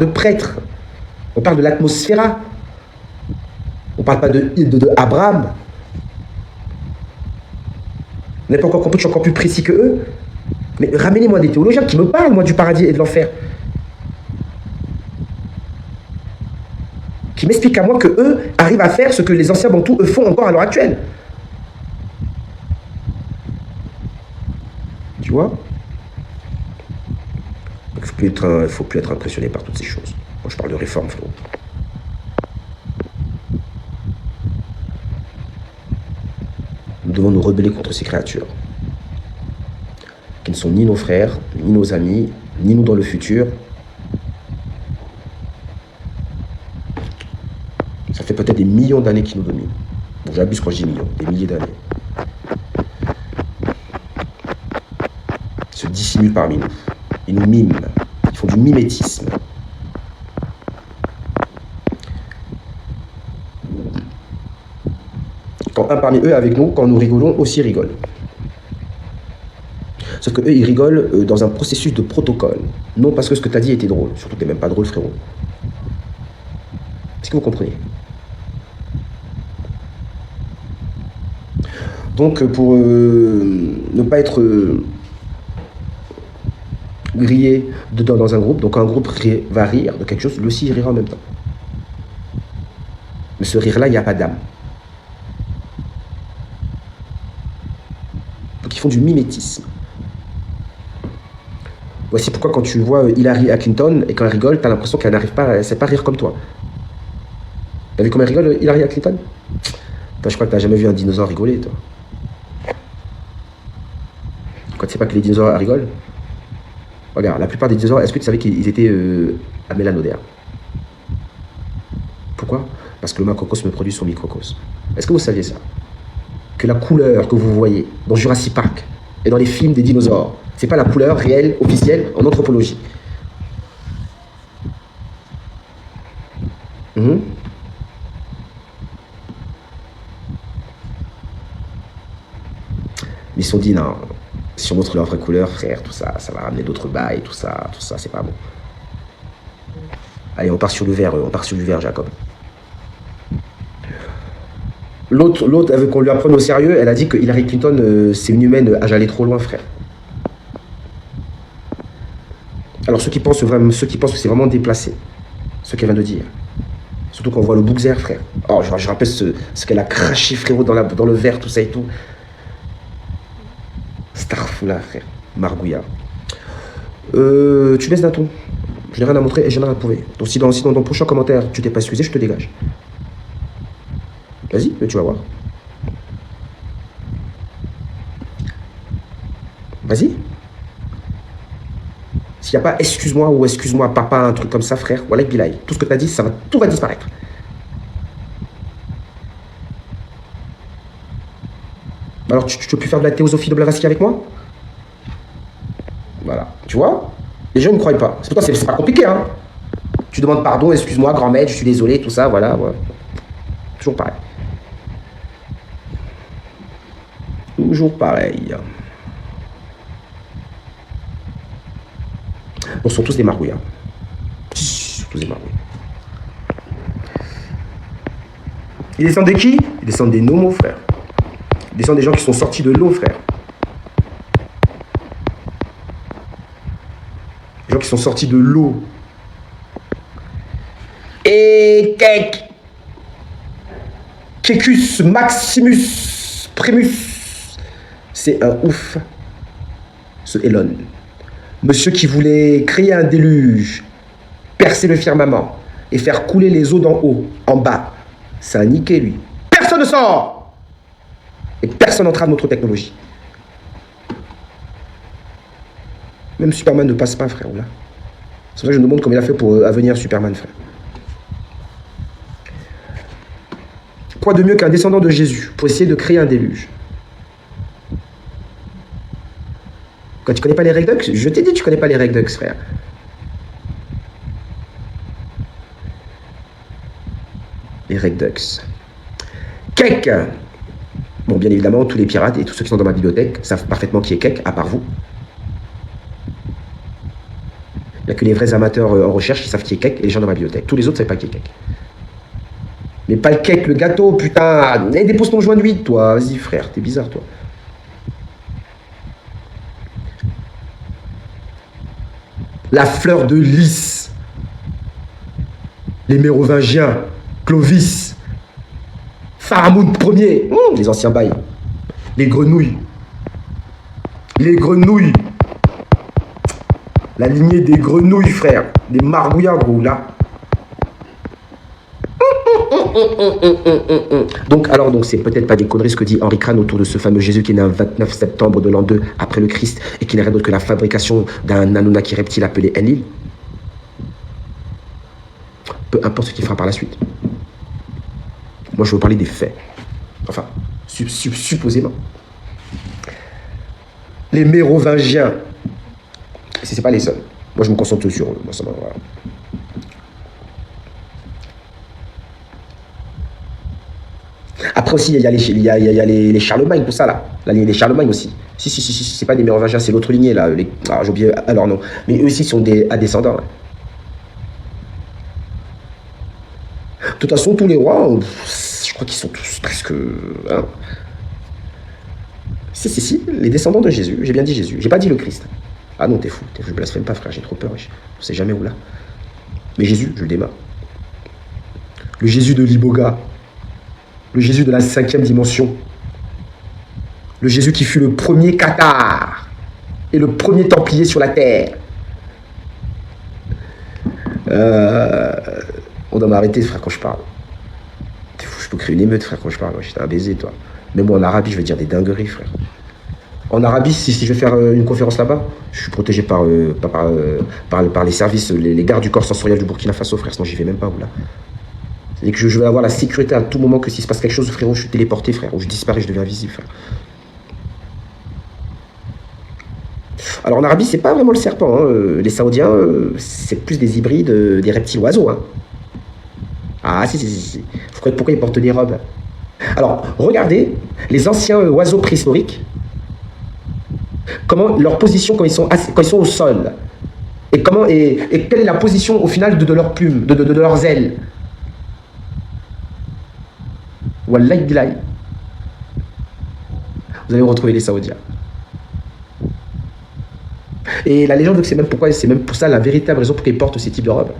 de prêtres. On parle de l'atmosphère. On ne parle pas de Abraham. On n'est pas encore compris, je suis encore plus précis que eux. Mais ramenez-moi des théologiens qui me parlent, moi, du paradis et de l'enfer. Qui m'expliquent à moi que eux arrivent à faire ce que les anciens bantous, eux, font encore à l'heure actuelle. Tu vois? Il ne faut plus être impressionné par toutes ces choses. Moi, je parle de réforme, frérot. Nous devons nous rebeller contre ces créatures, qui ne sont ni nos frères, ni nos amis, ni nous dans le futur. Ça fait peut-être des millions d'années qu'ils nous dominent. Bon, j'abuse quand je dis millions, des milliers d'années. Ils se dissimulent parmi nous. Ils nous miment. Ils font du mimétisme. Quand un parmi eux est avec nous, quand nous rigolons, aussi rigole. Sauf que eux, ils rigolent dans un processus de protocole. Non parce que ce que tu as dit était drôle. Surtout que tu n'es même pas drôle, frérot. Est-ce que vous comprenez? Donc, pour ne pas être grillé dans un groupe, donc un groupe va rire de quelque chose, lui aussi il rira en même temps. Mais ce rire-là, il n'y a pas d'âme. Donc, ils font du mimétisme. Voici pourquoi quand tu vois Hillary Clinton et quand elle rigole, tu as l'impression qu'elle n'arrive pas, elle ne sait pas rire comme toi. T'as vu comment elle rigole, Hillary Clinton? Toi, je crois que tu n'as jamais vu un dinosaure rigoler, toi. Quand tu sais pas que les dinosaures rigolent, regarde, la plupart des dinosaures, est-ce que tu savais qu'ils étaient à mélanoderme? Pourquoi? Parce que le macrocosme produit son microcosme. Est-ce que vous saviez ça? Que la couleur que vous voyez dans Jurassic Park et dans les films des dinosaures, c'est pas la couleur réelle, officielle, en anthropologie. Ils se sont dit, non, si on montre leur vraie couleur, frère, tout ça, ça va ramener d'autres bails, tout ça, c'est pas bon. Allez, on part sur le vert, Jacob. L'autre, elle veut qu'on lui apprenne au sérieux, elle a dit que Hillary Clinton, c'est une humaine à aller trop loin, frère. Alors ceux qui pensent que c'est vraiment déplacé, ce qu'elle vient de dire. Surtout quand on voit le Bougzer, frère. Oh, je rappelle ce qu'elle a craché, frérot, dans le verre, tout ça et tout. Starfoula, frère. Margouilla. Tu laisses d'un ton. Je n'ai rien à montrer et je n'ai rien à prouver. Donc si dans ton prochain commentaire, tu t'es pas excusé, je te dégage. Vas-y, tu vas voir. Vas-y. S'il n'y a pas excuse-moi ou excuse-moi papa, un truc comme ça, frère, voilà, bilaï. Tout ce que tu as dit, tout va disparaître. Alors, tu peux plus faire de la théosophie de Blavatsky avec moi? Voilà. Tu vois? Les gens ne croient pas. C'est pour toi, c'est pas compliqué, hein. Tu demandes pardon, excuse-moi, grand maître, je suis désolé, tout ça, voilà. Ouais. Toujours pareil. Toujours pareil. Bon, ce sont tous des margouilles. Tous des margouilles. Ils descendent de qui? Ils descendent des nomos, frère. Ils descendent des gens qui sont sortis de l'eau, frère. Les gens qui sont sortis de l'eau. Et Quecus Maximus Primus. C'est un ouf. Ce Elon. Monsieur qui voulait créer un déluge, percer le firmament et faire couler les eaux d'en haut, en bas. C'est un niqué, lui. Personne ne sort! Et personne n'entrave notre technologie. Même Superman ne passe pas, frère. Là. C'est vrai que je me demande comment il a fait pour avenir Superman, frère. Quoi de mieux qu'un descendant de Jésus pour essayer de créer un déluge? Quand tu connais pas les Redux, je t'ai dit tu connais pas les Redux, frère. Les Redux. Kek. Bon, bien évidemment, tous les pirates et tous ceux qui sont dans ma bibliothèque savent parfaitement qui est Kek, à part vous. n'y a que les vrais amateurs en recherche qui savent qui est cake et les gens dans ma bibliothèque. Tous les autres ne savent pas qui est cake. Mais pas le cake, le gâteau, putain. Eh, dépose ton joint de weed, toi. Vas-y, frère, t'es bizarre, toi. La fleur de lys. Les Mérovingiens. Clovis. Pharamond Ier. Les anciens bails. Les grenouilles. Les grenouilles. La lignée des grenouilles, frère. Des margouillards, gros, là. Donc c'est peut-être pas des conneries ce que dit Henri Crane autour de ce fameux Jésus qui est né le 29 septembre de l'an 2 après le Christ et qui n'est rien d'autre que la fabrication d'un Anunnaki reptile appelé Enlil. Peu importe ce qu'il fera par la suite. Moi, je veux parler des faits. Enfin, supposément. Les Mérovingiens. C'est pas les seuls. Moi, je me concentre sur eux. Moi, ça m'a... Voilà. Après aussi, il y a les Charlemagne, tout ça là. La lignée des Charlemagne aussi. Si, c'est pas des Mérovingiens, c'est l'autre lignée là. J'ai oublié alors non. Mais eux aussi sont des descendants. Hein. De toute façon, tous les rois, je crois qu'ils sont tous presque... Hein. Si, les descendants de Jésus. J'ai bien dit Jésus. J'ai pas dit le Christ. Ah non, t'es fou. Je blasphème pas, frère. J'ai trop peur. On sait jamais où là. Mais Jésus, je le démarre. Le Jésus de l'Iboga. Le Jésus de la 5e dimension. Le Jésus qui fut le premier cathare et le premier templier sur la terre. On doit m'arrêter, frère, quand je parle. T'es fou, je peux créer une émeute, frère, quand je parle. J'étais un baiser, toi. Même moi, en Arabie, je vais dire des dingueries, frère. En Arabie, si je vais faire une conférence là-bas, je suis protégé par les services, les gardes du corps sensoriel du Burkina Faso, frère, sinon j'y vais même pas, là. C'est-à-dire que je vais avoir la sécurité à tout moment que s'il se passe quelque chose, frérot, je suis téléporté, frère, ou je disparais, je deviens invisible, frère. Alors en Arabie, c'est pas vraiment le serpent. Hein. Les Saoudiens, c'est plus des hybrides, des reptiles oiseaux. Hein. Ah, si. Vous croyez pourquoi ils portent des robes? Alors, regardez les anciens oiseaux préhistoriques, comment leur position quand ils sont au sol, et quelle est la position au final de leurs plumes, de leurs ailes. Wallahi billahi. Vous allez retrouver les Saoudiens. Et la légende, c'est même pour ça la véritable raison pour qu'ils portent ces types de robes.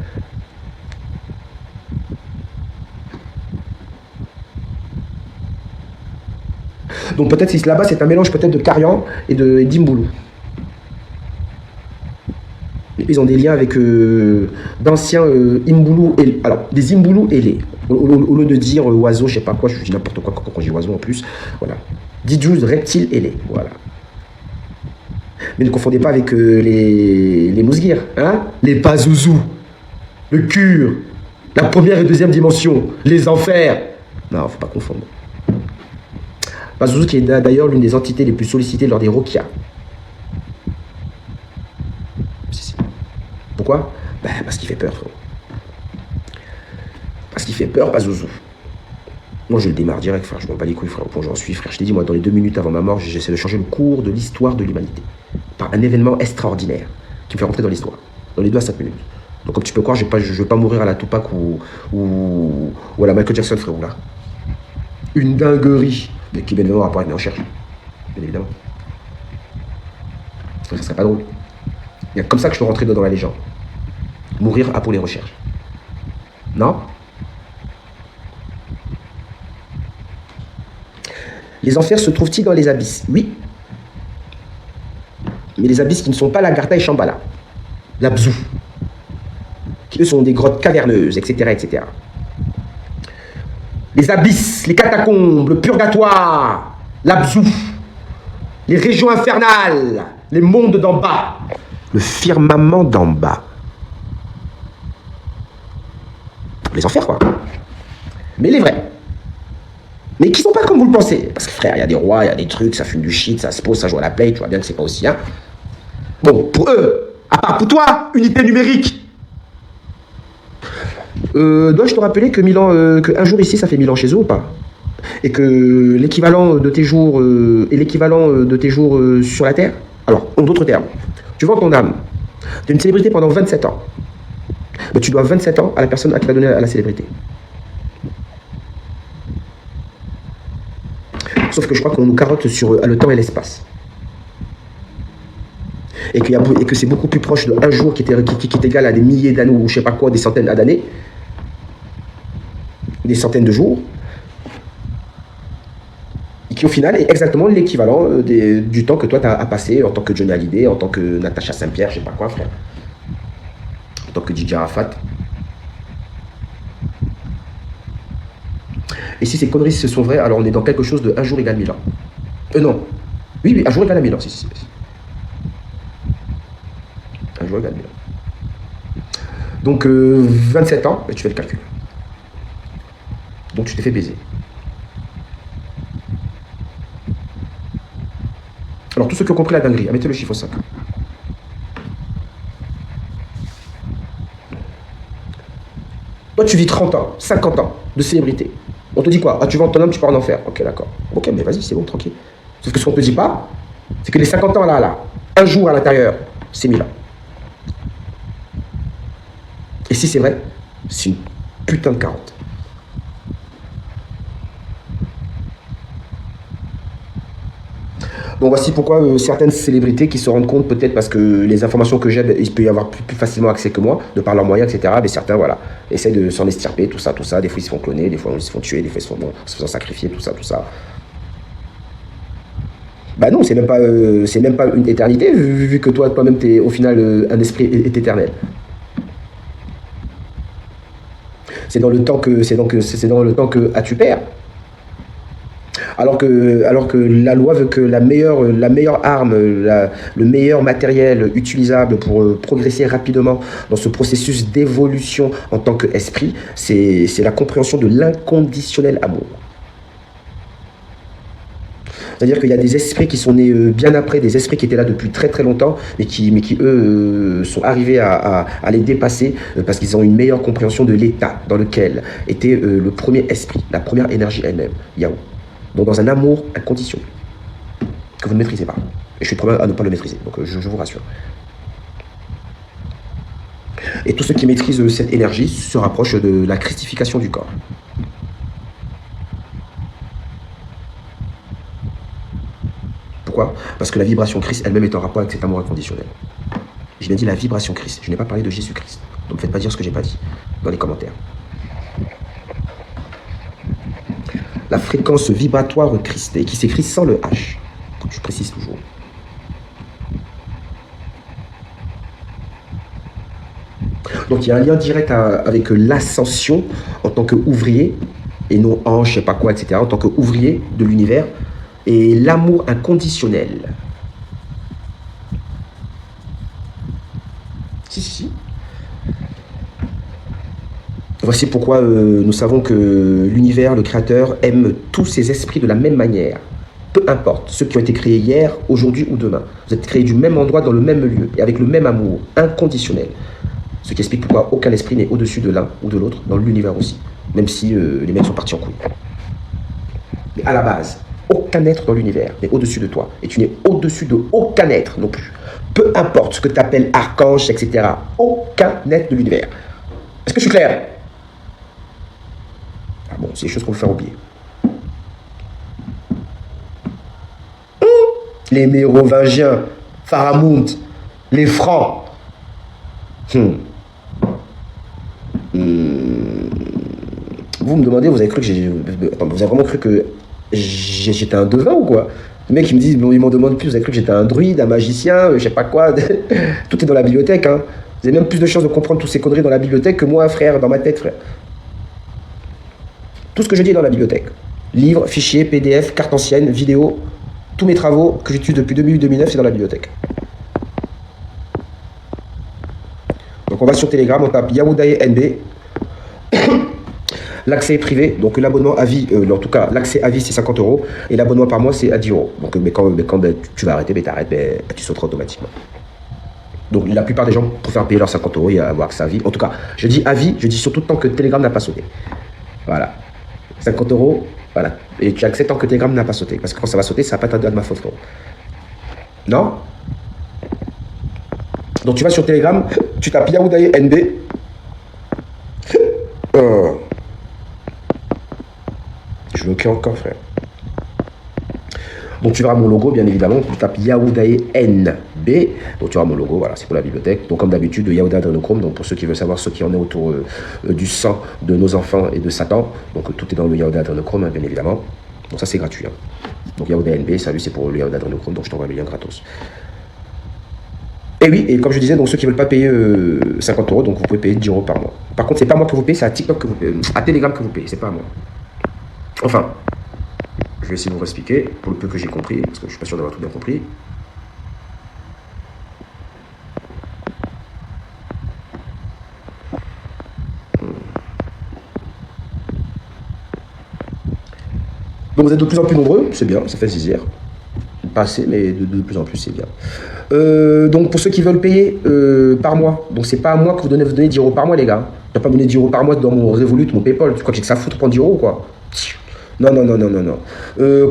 Donc peut-être si là-bas c'est un mélange peut-être de Karian et d'Imboulou. Ils ont des liens avec d'anciens Imboulou, alors des Imboulou ailés. Au lieu de dire oiseau, je sais pas quoi, je dis n'importe quoi quand je dis oiseau en plus. Voilà. Dites juste reptile ailé. Voilà. Mais ne confondez pas avec les mousguirs, hein, les pazouzous, le cure, la première et deuxième dimension, les enfers. Non, faut pas confondre. Pazouzou qui est d'ailleurs l'une des entités les plus sollicitées lors des Rokia. Pourquoi? Parce qu'il fait peur, frérot. Parce qu'il fait peur, Pazouzou. Moi, je le démarre direct, frère. Je m'en bats les couilles, frère. Au point où j'en suis, frère. Je t'ai dit, moi, dans les 2 minutes avant ma mort, j'essaie de changer le cours de l'histoire de l'humanité. Par un événement extraordinaire qui me fait rentrer dans l'histoire. Dans les 2 à 5 minutes. Donc, comme tu peux croire, je ne vais pas mourir à la Tupac ou à la Michael Jackson, frérot, là. Une dinguerie. Mais qui, bien évidemment, rapport avec mes recherches. Bien évidemment. Ça serait pas drôle. Il y a comme ça que je peux rentrer dans la légende. Mourir à pour les recherches. Non? Les enfers se trouvent-ils dans les abysses? Oui. Mais les abysses qui ne sont pas l'Agartha et Shambhala. L'Abzou. Qui eux sont des grottes caverneuses, etc., etc. Les abysses, les catacombes, le purgatoire, l'Abzou, les régions infernales, les mondes d'en bas, le firmament d'en bas. Les enfers, quoi. Mais les vrais. Mais qui sont pas comme vous le pensez. Parce que frère, il y a des rois, il y a des trucs, ça fume du shit, ça se pose, ça joue à la play, tu vois bien que c'est pas aussi, hein. Bon, pour eux, à part pour toi, unité numérique. Dois-je te rappeler que qu'un jour ici, ça fait 1000 ans chez eux ou pas? Et que l'équivalent de tes jours est l'équivalent de tes jours sur la Terre? Alors, en d'autres termes, tu vends ton âme Tu es une célébrité pendant 27 ans. Mais tu dois 27 ans à la personne à qui tu as donné à la célébrité. Sauf que je crois qu'on nous carotte sur le temps et l'espace. Et que c'est beaucoup plus proche d'un jour qui est égal à des milliers d'années ou je sais pas quoi, des centaines d'années, des centaines de jours, et qui au final est exactement l'équivalent du temps que toi tu as passé en tant que Johnny Hallyday, en tant que Natacha Saint-Pierre, je sais pas quoi, frère, en tant que DJ Arafat. Et si ces conneries se sont vraies, alors on est dans quelque chose de 1 jour égale 1000 ans. Non. Oui, 1 jour égale à 1000 ans, si. 1 jour égale 1000 ans. Donc, 27 ans, et tu fais le calcul. Donc, tu t'es fait baiser. Alors, tous ceux qui ont compris la dinguerie, mettez le chiffre 5. Toi, tu vis 30 ans, 50 ans de célébrité. On te dit quoi? Ah, tu vends ton âme, tu pars en enfer. Ok, d'accord. Ok, mais vas-y, c'est bon, tranquille. Sauf que ce qu'on te dit pas, c'est que les 50 ans là, 1 jour à l'intérieur, c'est 1000 ans. Et si c'est vrai, c'est une putain de carotte. Donc voici pourquoi certaines célébrités qui se rendent compte, peut-être parce que les informations que j'ai, il peut y avoir plus facilement accès que moi, de par leurs moyens, etc. Mais certains, voilà, essaient de s'en estirper, tout ça. Des fois, ils se font cloner, des fois, ils se font tuer, des fois, ils se font sacrifier, tout ça. Bah non, c'est même pas une éternité, vu que toi-même, t'es au final un esprit est éternel. C'est dans le temps que as-tu perds. Alors que la loi veut que la meilleure arme, le meilleur matériel utilisable pour progresser rapidement dans ce processus d'évolution en tant qu'esprit, c'est la compréhension de l'inconditionnel amour. C'est-à-dire qu'il y a des esprits qui sont nés bien après, des esprits qui étaient là depuis très très longtemps, mais qui eux, sont arrivés à les dépasser parce qu'ils ont une meilleure compréhension de l'état dans lequel était le premier esprit, la première énergie elle-même, Yahoo. Donc dans un amour inconditionnel, que vous ne maîtrisez pas. Et je suis le premier à ne pas le maîtriser, donc je vous rassure. Et tous ceux qui maîtrisent cette énergie se rapprochent de la christification du corps. Pourquoi? Parce que la vibration Christ elle-même est en rapport avec cet amour inconditionnel. J'ai bien dit la vibration Christ, je n'ai pas parlé de Jésus-Christ. Donc ne me faites pas dire ce que je n'ai pas dit dans les commentaires. La fréquence vibratoire Christ, et qui s'écrit sans le H, faut que tu précises toujours. Donc il y a un lien direct avec l'ascension en tant qu'ouvrier, et non ange, je sais pas quoi, etc., en tant qu'ouvrier de l'univers, et l'amour inconditionnel. Si. Voici pourquoi nous savons que l'univers, le créateur, aime tous ses esprits de la même manière. Peu importe, ceux qui ont été créés hier, aujourd'hui ou demain. Vous êtes créés du même endroit, dans le même lieu, et avec le même amour, inconditionnel. Ce qui explique pourquoi aucun esprit n'est au-dessus de l'un ou de l'autre, dans l'univers aussi. Même si les mecs sont partis en couille. Mais à la base, aucun être dans l'univers n'est au-dessus de toi. Et tu n'es au-dessus de aucun être non plus. Peu importe ce que tu appelles archange, etc. Aucun être de l'univers. Est-ce que je suis clair? Ah bon, c'est des choses qu'on veut faire oublier. Les Mérovingiens, Pharamond, les Francs. Vous me demandez, vous avez cru que vous avez vraiment cru que j'étais un devin ou quoi? Les mecs, ils me disent, bon, ils m'en demandent plus, vous avez cru que j'étais un druide, un magicien, je sais pas quoi. Tout est dans la bibliothèque, hein. Vous avez même plus de chances de comprendre toutes ces conneries dans la bibliothèque que moi, frère, dans ma tête, frère. Tout ce que je dis est dans la bibliothèque. Livres, fichiers, PDF, cartes anciennes, vidéos, tous mes travaux que j'utilise depuis 2008-2009, c'est dans la bibliothèque. Donc on va sur Telegram, on tape Yahoudaye NB. L'accès est privé, donc l'abonnement à vie, en tout cas l'accès à vie c'est 50 €, et l'abonnement par mois c'est à 10 €. Donc mais quand tu vas arrêter, t'arrêtes, tu sauteras automatiquement. Donc la plupart des gens préfèrent payer leurs 50 € et avoir accès à vie. En tout cas, je dis à vie, je dis surtout tant que Telegram n'a pas sauté. Voilà. 50 €, voilà. Et tu acceptes tant que Telegram n'a pas sauté. Parce que quand ça va sauter, ça va pas t'aider de ma faute. Non? Donc tu vas sur Telegram, tu tapes Yaoudaye NB. Je veux encore, frère. Donc tu verras mon logo, bien évidemment. Tu tapes Yaoudaye NB. Donc tu auras mon logo, voilà, c'est pour la bibliothèque. Donc comme d'habitude, Yaouda Adrenochrome. Donc pour ceux qui veulent savoir ce qui en est autour du sang de nos enfants et de Satan. Donc tout est dans le Yaouda Adrenochrome, hein, bien évidemment. Donc ça c'est gratuit. Hein. Donc Yaouda NB, salut, c'est pour le Yaouda Adrenochrome. Donc je t'envoie le lien gratos. Et oui, et comme je disais, donc ceux qui ne veulent pas payer 50 €, donc vous pouvez payer 10 € par mois. Par contre, c'est pas moi que vous payez, c'est à TikTok que vous payez, à Telegram que vous payez, c'est pas à moi. Enfin, je vais essayer de vous expliquer, pour le peu que j'ai compris, parce que je suis pas sûr d'avoir tout bien compris. Donc vous êtes de plus en plus nombreux, c'est bien, ça fait zizir. Pas assez, mais de plus en plus, c'est bien. Donc pour ceux qui veulent payer par mois, donc c'est pas à moi que vous donnez 10 € par mois, les gars. Je ne vais pas donner 10 € par mois dans mon Revolut, mon PayPal. Tu crois que j'ai que ça à foutre prendre 10 € ou quoi? Non, non, non, non, non, non.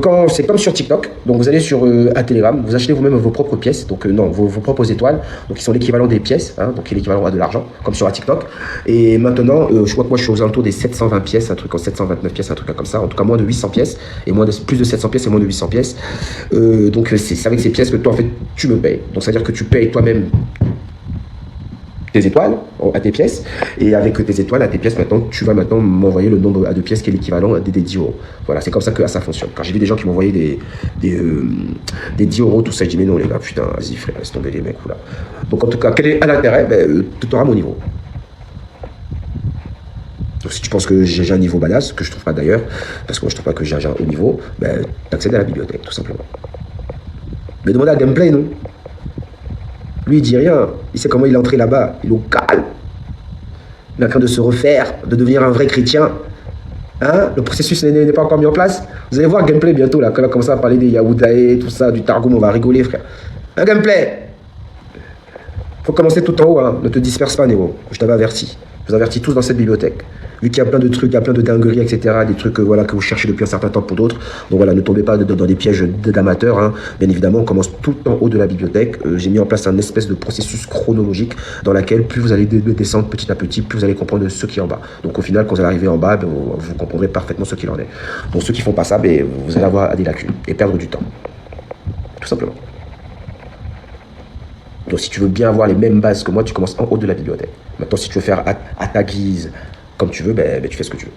Quand c'est comme sur TikTok, donc vous allez sur à Telegram, vous achetez vous-même vos propres pièces, donc non, vos propres étoiles, donc qui sont l'équivalent des pièces, hein, donc qui est l'équivalent à de l'argent, comme sur TikTok. Et maintenant, je crois que moi je suis aux alentours des 720 pièces, un truc en 729 pièces, un truc comme ça, en tout cas moins de 800 pièces, et plus de 700 pièces et moins de 800 pièces. Donc c'est avec ces pièces que toi en fait tu me payes. Donc c'est à dire que tu payes toi-même tes étoiles à tes pièces, et avec tes étoiles à tes pièces, maintenant tu vas maintenant m'envoyer le nombre à de pièces qui est l'équivalent des 10 €. Voilà, c'est comme ça que ça fonctionne. Quand j'ai vu des gens qui m'envoyaient des 10 €, tout ça, je dis mais non les gars, putain, vas-y frère, laisse tomber les mecs là. Donc en tout cas, quel est l'intérêt? Tu auras mon niveau. Donc si tu penses que j'ai un niveau badass, que je trouve pas d'ailleurs, parce que moi je trouve pas que j'ai un haut niveau, tu accèdes à la bibliothèque, tout simplement. Mais demandez à Gameplay, non? Lui, il dit rien. Il sait comment il est entré là-bas. Il est au calme. Il est en train de se refaire, de devenir un vrai chrétien. Hein? Le processus n'est pas encore mis en place. Vous allez voir Gameplay bientôt, là, quand il va commencer à parler des Yaoudaye, tout ça, du Targum, on va rigoler, frère. Un Gameplay! Faut commencer tout en haut, hein. Ne te disperse pas, Néo. Je t'avais averti. Je vous avertis tous dans cette bibliothèque. Vu qu'il y a plein de trucs, il y a plein de dingueries, etc., des trucs voilà, que vous cherchez depuis un certain temps pour d'autres. Donc voilà, ne tombez pas dans des pièges d'amateurs. Hein. Bien évidemment, on commence tout en haut de la bibliothèque. J'ai mis en place un espèce de processus chronologique dans lequel plus vous allez descendre petit à petit, plus vous allez comprendre ce qui est en bas. Donc au final, quand vous allez arriver en bas, vous comprendrez parfaitement ce qu'il en est. Donc ceux qui font pas ça, vous allez avoir des lacunes et perdre du temps. Tout simplement. Donc si tu veux bien avoir les mêmes bases que moi, tu commences en haut de la bibliothèque. Maintenant, si tu veux faire à ta guise, comme tu veux, tu fais ce que tu veux.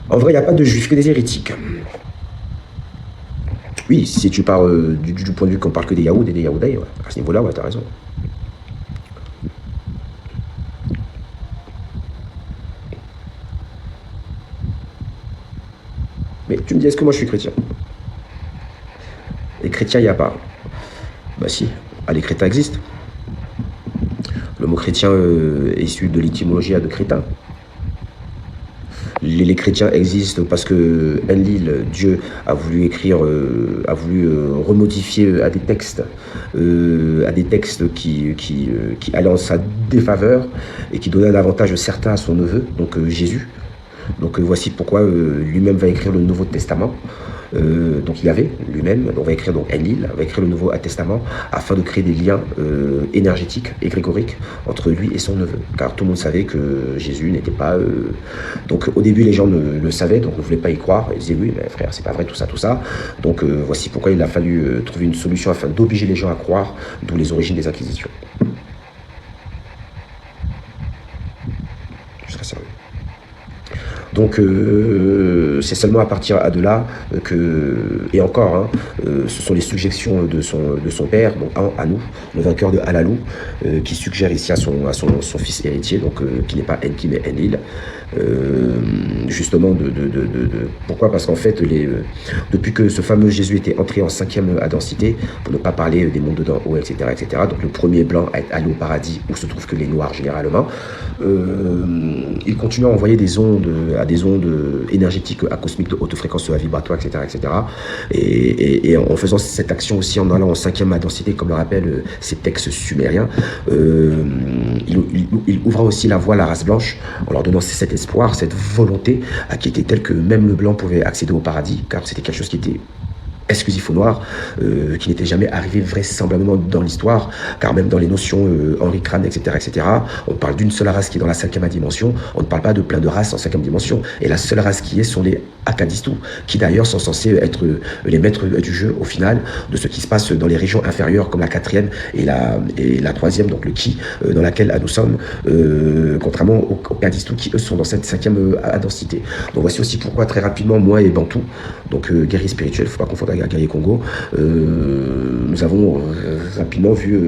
En vrai, il n'y a pas de juifs que des hérétiques. Oui, si tu parles du point de vue qu'on parle que des Yaouds et des Yaoudaïs, ouais. À ce niveau-là, ouais, t'as raison. Mais tu me dis, est-ce que moi je suis chrétien? Les chrétiens, il n'y a pas. Bah si, les crétins existent. Le mot chrétien est issu de l'étymologie de crétin. Les chrétiens existent parce que Enlil, Dieu, a voulu écrire, a voulu remodifier à des textes qui allaient en sa défaveur et qui donnaient un avantage certain à son neveu, donc Jésus. Donc voici pourquoi lui-même va écrire le Nouveau Testament. Donc Yahvé lui-même, on va écrire donc Enlil, va écrire le Nouveau Testament afin de créer des liens énergétiques et grégoriques entre lui et son neveu. Car tout le monde savait que Jésus n'était pas... Donc au début les gens le savaient, donc ne voulaient pas y croire. Ils disaient oui mais frère c'est pas vrai tout ça, tout ça. Donc voici pourquoi il a fallu trouver une solution afin d'obliger les gens à croire, d'où les origines des Inquisitions. Je serais sérieux. Donc c'est seulement à partir de là que, et encore, hein, ce sont les suggestions de son père, donc à nous, le vainqueur de Alalou, qui suggère ici à son fils héritier, donc qui n'est pas Enki mais Enlil, justement pourquoi? Parce qu'en fait depuis que ce fameux Jésus était entré en 5e densité, pour ne pas parler des mondes d'en haut, etc., etc., donc le premier blanc à être allé au paradis où se trouvent que les noirs généralement, il continue à envoyer des ondes énergétiques à cosmiques de haute fréquence vibratoire, etc., etc. Et en faisant cette action aussi, en allant en 5e densité, comme le rappellent ces textes sumériens, il ouvra aussi la voie à la race blanche, en leur donnant cet espoir, cette volonté qui était telle que même le blanc pouvait accéder au paradis, car c'était quelque chose qui était exclusif au noir, qui n'était jamais arrivé vraisemblablement dans l'histoire, car même dans les notions Henri Crane, etc., on parle d'une seule race qui est dans la 5e dimension, on ne parle pas de plein de races en 5e dimension, et la seule race qui est sont les Akadistou, qui d'ailleurs sont censés être les maîtres du jeu au final, de ce qui se passe dans les régions inférieures, comme la 4e et la 3e, donc le Ki, dans laquelle nous sommes, contrairement aux Akadistou qui eux sont dans cette 5e densité. Donc voici aussi pourquoi très rapidement, moi et Bantou, donc guerrier spirituel, il ne faut pas confondre avec guerrier Congo, nous avons rapidement vu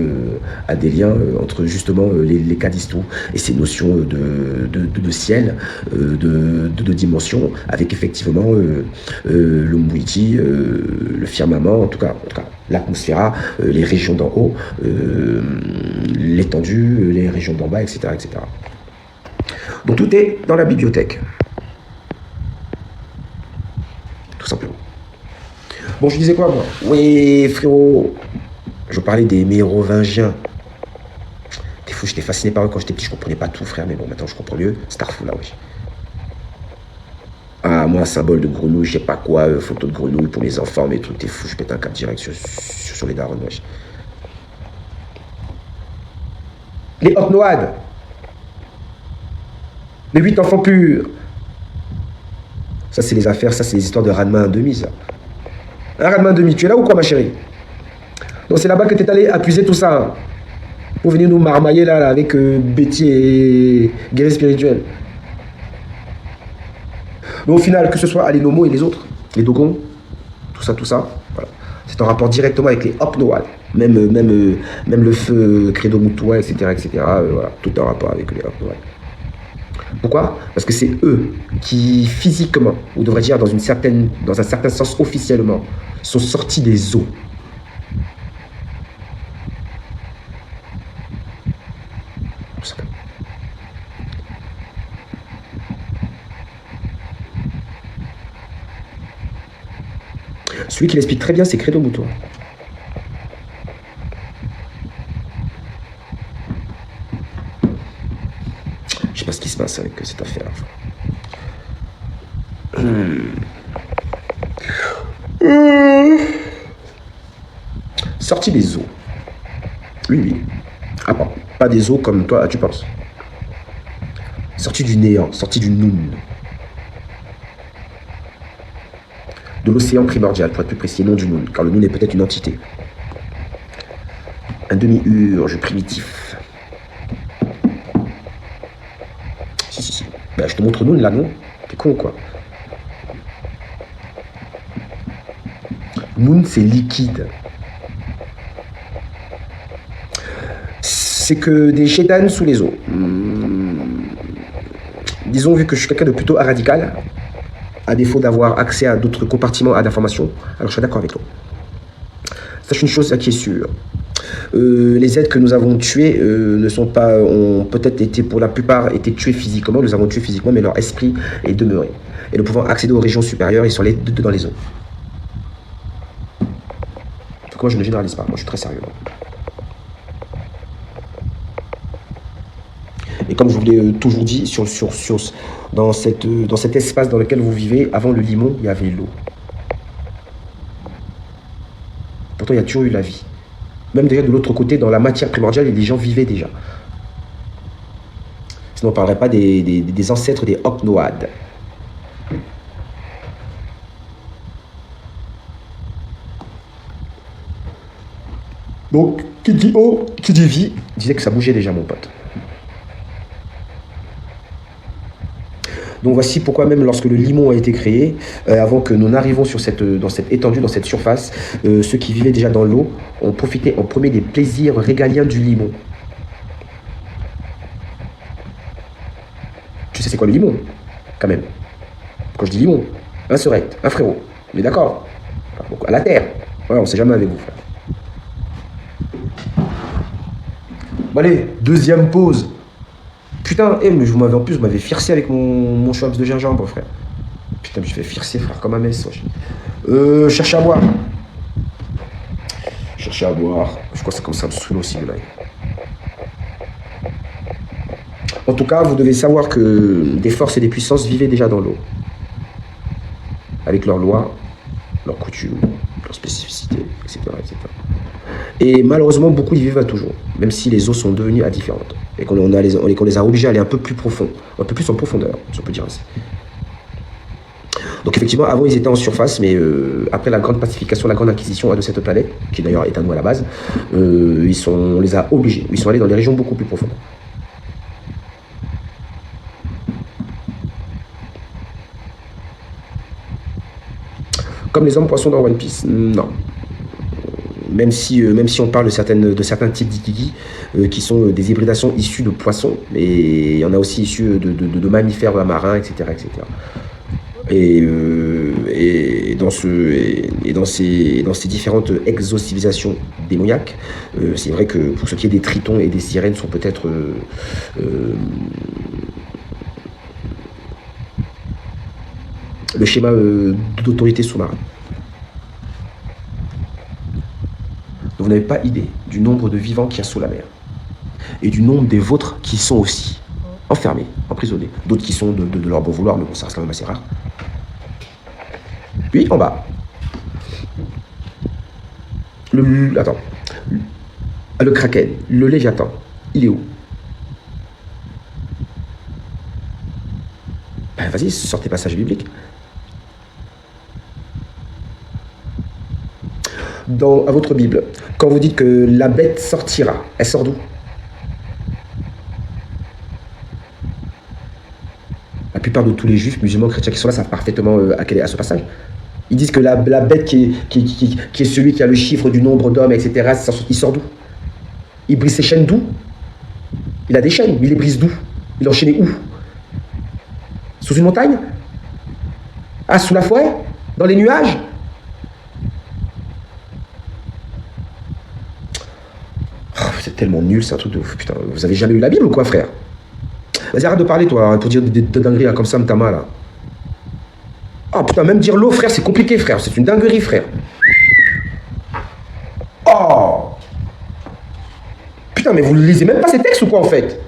des liens entre justement les Kadistou et ces notions de ciel, de dimension, avec effectivement le Mouiti, le firmament, en tout cas l'atmosphère, les régions d'en haut, l'étendue, les régions d'en bas, etc., etc. Donc tout est dans la bibliothèque. Tout simplement. Bon, je disais quoi, moi? Oui, frérot, je parlais des mérovingiens. Des fous, j'étais fasciné par eux quand j'étais petit, je comprenais pas tout, frère, mais bon, maintenant je comprends mieux. Starfou, là, oui. Ah, moi, symbole de grenouille, je sais pas quoi, photo de grenouille pour mes enfants, mes trucs, t'es fou, je pète un cap direct sur les darons, wesh. Les Hopnoades. Les 8 enfants purs. Ça, c'est les affaires, ça, c'est les histoires de Ranma 1,5, ça. Un Ranma 1,5, tu es là ou quoi, ma chérie? Donc, c'est là-bas que tu es allé accuser tout ça. Hein, pour venir nous marmailler là avec Betty et guerrier spirituel. Mais au final, que ce soit les Nomos et les autres, les Dogons, tout ça, voilà. C'est en rapport directement avec les Hopnoades. Même le feu Credo Mutua, etc., voilà, tout en rapport avec les Hopnoades. Pourquoi? Parce que c'est eux qui, physiquement, ou devrait dire dans un certain sens officiellement, sont sortis des eaux. Celui qui l'explique très bien, c'est Credo Mutua. Je sais pas ce qui se passe avec cette affaire. Sorti des eaux. Oui. Ah bon, pas des eaux comme toi, tu penses. Sorti du néant, sorti du Noun. De l'océan primordial, pour être plus précis, non du Noun, car le Noun est peut-être une entité. Un demi-urge primitif. Si. Ben, je te montre Noun là, non? T'es con ou quoi? Noun, c'est liquide. C'est que des chétanes sous les eaux. Disons, vu que je suis quelqu'un de plutôt radical, à défaut d'avoir accès à d'autres compartiments d'informations, alors je suis d'accord avec toi. Sache une chose qui est sûre. Les êtres que nous avons tués ont peut-être été, pour la plupart, été tués physiquement. Nous avons tué physiquement, mais leur esprit est demeuré. Et nous pouvons accéder aux régions supérieures, ils sont dans les eaux. Donc moi, je ne généralise pas. Moi, je suis très sérieux. Et comme je vous l'ai toujours dit, dans cet espace dans lequel vous vivez, avant le limon, il y avait l'eau. Pourtant, il y a toujours eu la vie. Même déjà de l'autre côté, dans la matière primordiale, les gens vivaient déjà. Sinon, on ne parlerait pas des ancêtres des Hopnoades. Donc, qui dit eau, qui dit vie, disait que ça bougeait déjà, mon pote. Donc voici pourquoi même lorsque le limon a été créé, avant que nous n'arrivions dans cette étendue, dans cette surface, ceux qui vivaient déjà dans l'eau ont profité en premier des plaisirs régaliens du limon. Tu sais c'est quoi le limon? Quand même. Quand je dis limon, un serect, un frérot. On est d'accord? À la terre. Voilà, on ne sait jamais avec vous, frère. Bon allez, deuxième pause. Putain, mais en plus, vous m'avez fircé avec mon Schweppes de gingembre, frère. Putain, mais je fais fircer, frère, comme un mess. Cherchez à boire. Cherchez à boire. Je crois que c'est comme ça, me saoule aussi, là. En tout cas, vous devez savoir que des forces et des puissances vivaient déjà dans l'eau. Avec leurs lois, leurs coutumes, leur spécificité, etc., etc. Et malheureusement, beaucoup y vivent toujours, même si les eaux sont devenues indifférentes et qu'on les a obligés à aller un peu plus profond, un peu plus en profondeur, si on peut dire ainsi. Donc effectivement, avant ils étaient en surface, mais après la grande pacification, la grande inquisition de cette planète, qui d'ailleurs est à nous à la base, on les a obligés, ils sont allés dans des régions beaucoup plus profondes. Comme les hommes poissons dans One Piece, non. Même si on parle de certains types d'ikigi qui sont des hybridations issues de poissons, mais il y en a aussi issues de mammifères marins, etc., etc. Et dans ces différentes exocivilisations démoniaques, c'est vrai que pour ce qui est des tritons et des sirènes sont peut-être le schéma d'autorité sous-marine. Vous n'avez pas idée du nombre de vivants qu'il y a sous la mer et du nombre des vôtres qui sont aussi enfermés, emprisonnés, d'autres qui sont de leur bon vouloir, mais bon, ça reste quand même assez rare. Puis en bas, attends, le kraken, le léviathan, il est où? Ben, vas-y, sortez passages bibliques. À votre Bible, quand vous dites que la bête sortira, elle sort d'où? La plupart de tous les juifs, musulmans, chrétiens qui sont là savent parfaitement à ce passage. Ils disent que la bête qui est celui qui a le chiffre du nombre d'hommes, etc., il sort d'où? Il brise ses chaînes d'où? Il a des chaînes, mais il les brise d'où? Il est enchaîné où? Sous une montagne? Ah, sous la forêt? Dans les nuages? C'est tellement nul, c'est un truc de ouf. Putain, vous avez jamais lu la Bible ou quoi, frère? Vas-y, arrête de parler, toi, pour dire des dingueries là, comme ça, Mtama, là. Oh putain, même dire l'eau, frère, c'est compliqué, frère. C'est une dinguerie, frère. Oh putain, mais vous ne lisez même pas ces textes ou quoi, en fait?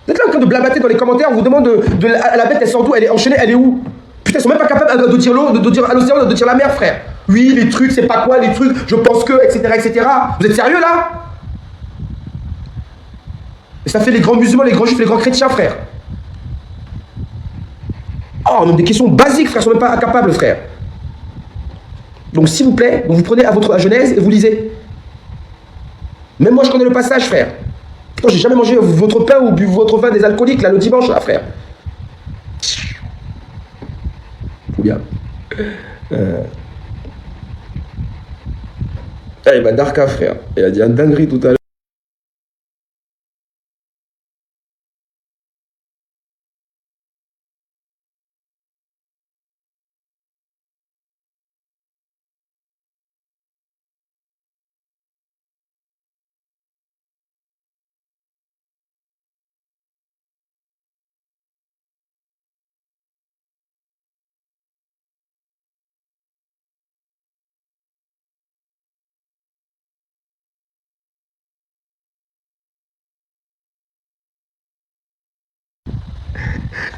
Vous êtes là en train de blabater dans les commentaires, on vous demande la bête, elle sort d'où? Elle est enchaînée, elle est où? Putain, ils sont même pas capables de dire l'eau, de dire à l'océan, de dire la mer, frère. Oui, les trucs, c'est pas quoi, les trucs, je pense que, etc., etc. Vous êtes sérieux, là? Et ça fait les grands musulmans, les grands juifs, les grands chrétiens, frère. Oh, même des questions basiques, frère, ils sont même pas incapables, frère. Donc, s'il vous plaît, vous prenez à Genèse et vous lisez. Même moi, je connais le passage, frère. Putain, j'ai jamais mangé votre pain ou bu votre vin des alcooliques, là, le dimanche, là, frère. Ou bien. Eh ben, Darka, frère. Il a dit un dinguerie tout à l'heure.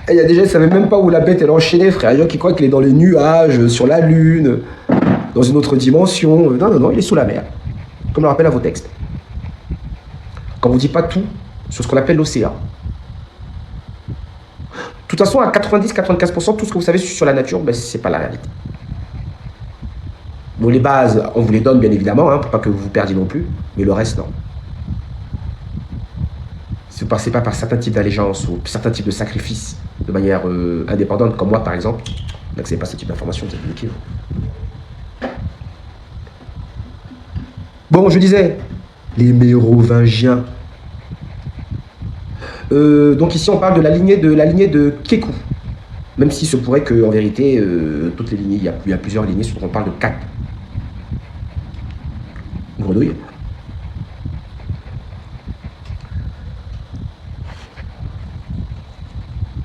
Il y a des gens qui ne savaient même pas où la bête elle est enchaînée, frère. Il y a des gens qui croient qu'il est dans les nuages, sur la lune, dans une autre dimension. Non, non, non, il est sous la mer. Comme le rappelle à vos textes. Quand on ne vous dit pas tout sur ce qu'on appelle l'océan. De toute façon, à 90-95%, tout ce que vous savez sur la nature, ben, ce n'est pas la réalité. Bon, les bases, on vous les donne bien évidemment, hein, pour pas que vous vous perdiez non plus. Mais le reste, non. Si vous ne passez pas par certains types d'allégeances ou certains types de sacrifices de manière indépendante, comme moi par exemple, n'accédez pas à ce type d'informations, vous êtes bloqué. Bon, je disais, les Mérovingiens. Donc ici on parle de la lignée de Keku. Même s'il se pourrait qu'en vérité, toutes les lignées, il y a plusieurs lignées, surtout on parle de 4 grenouilles.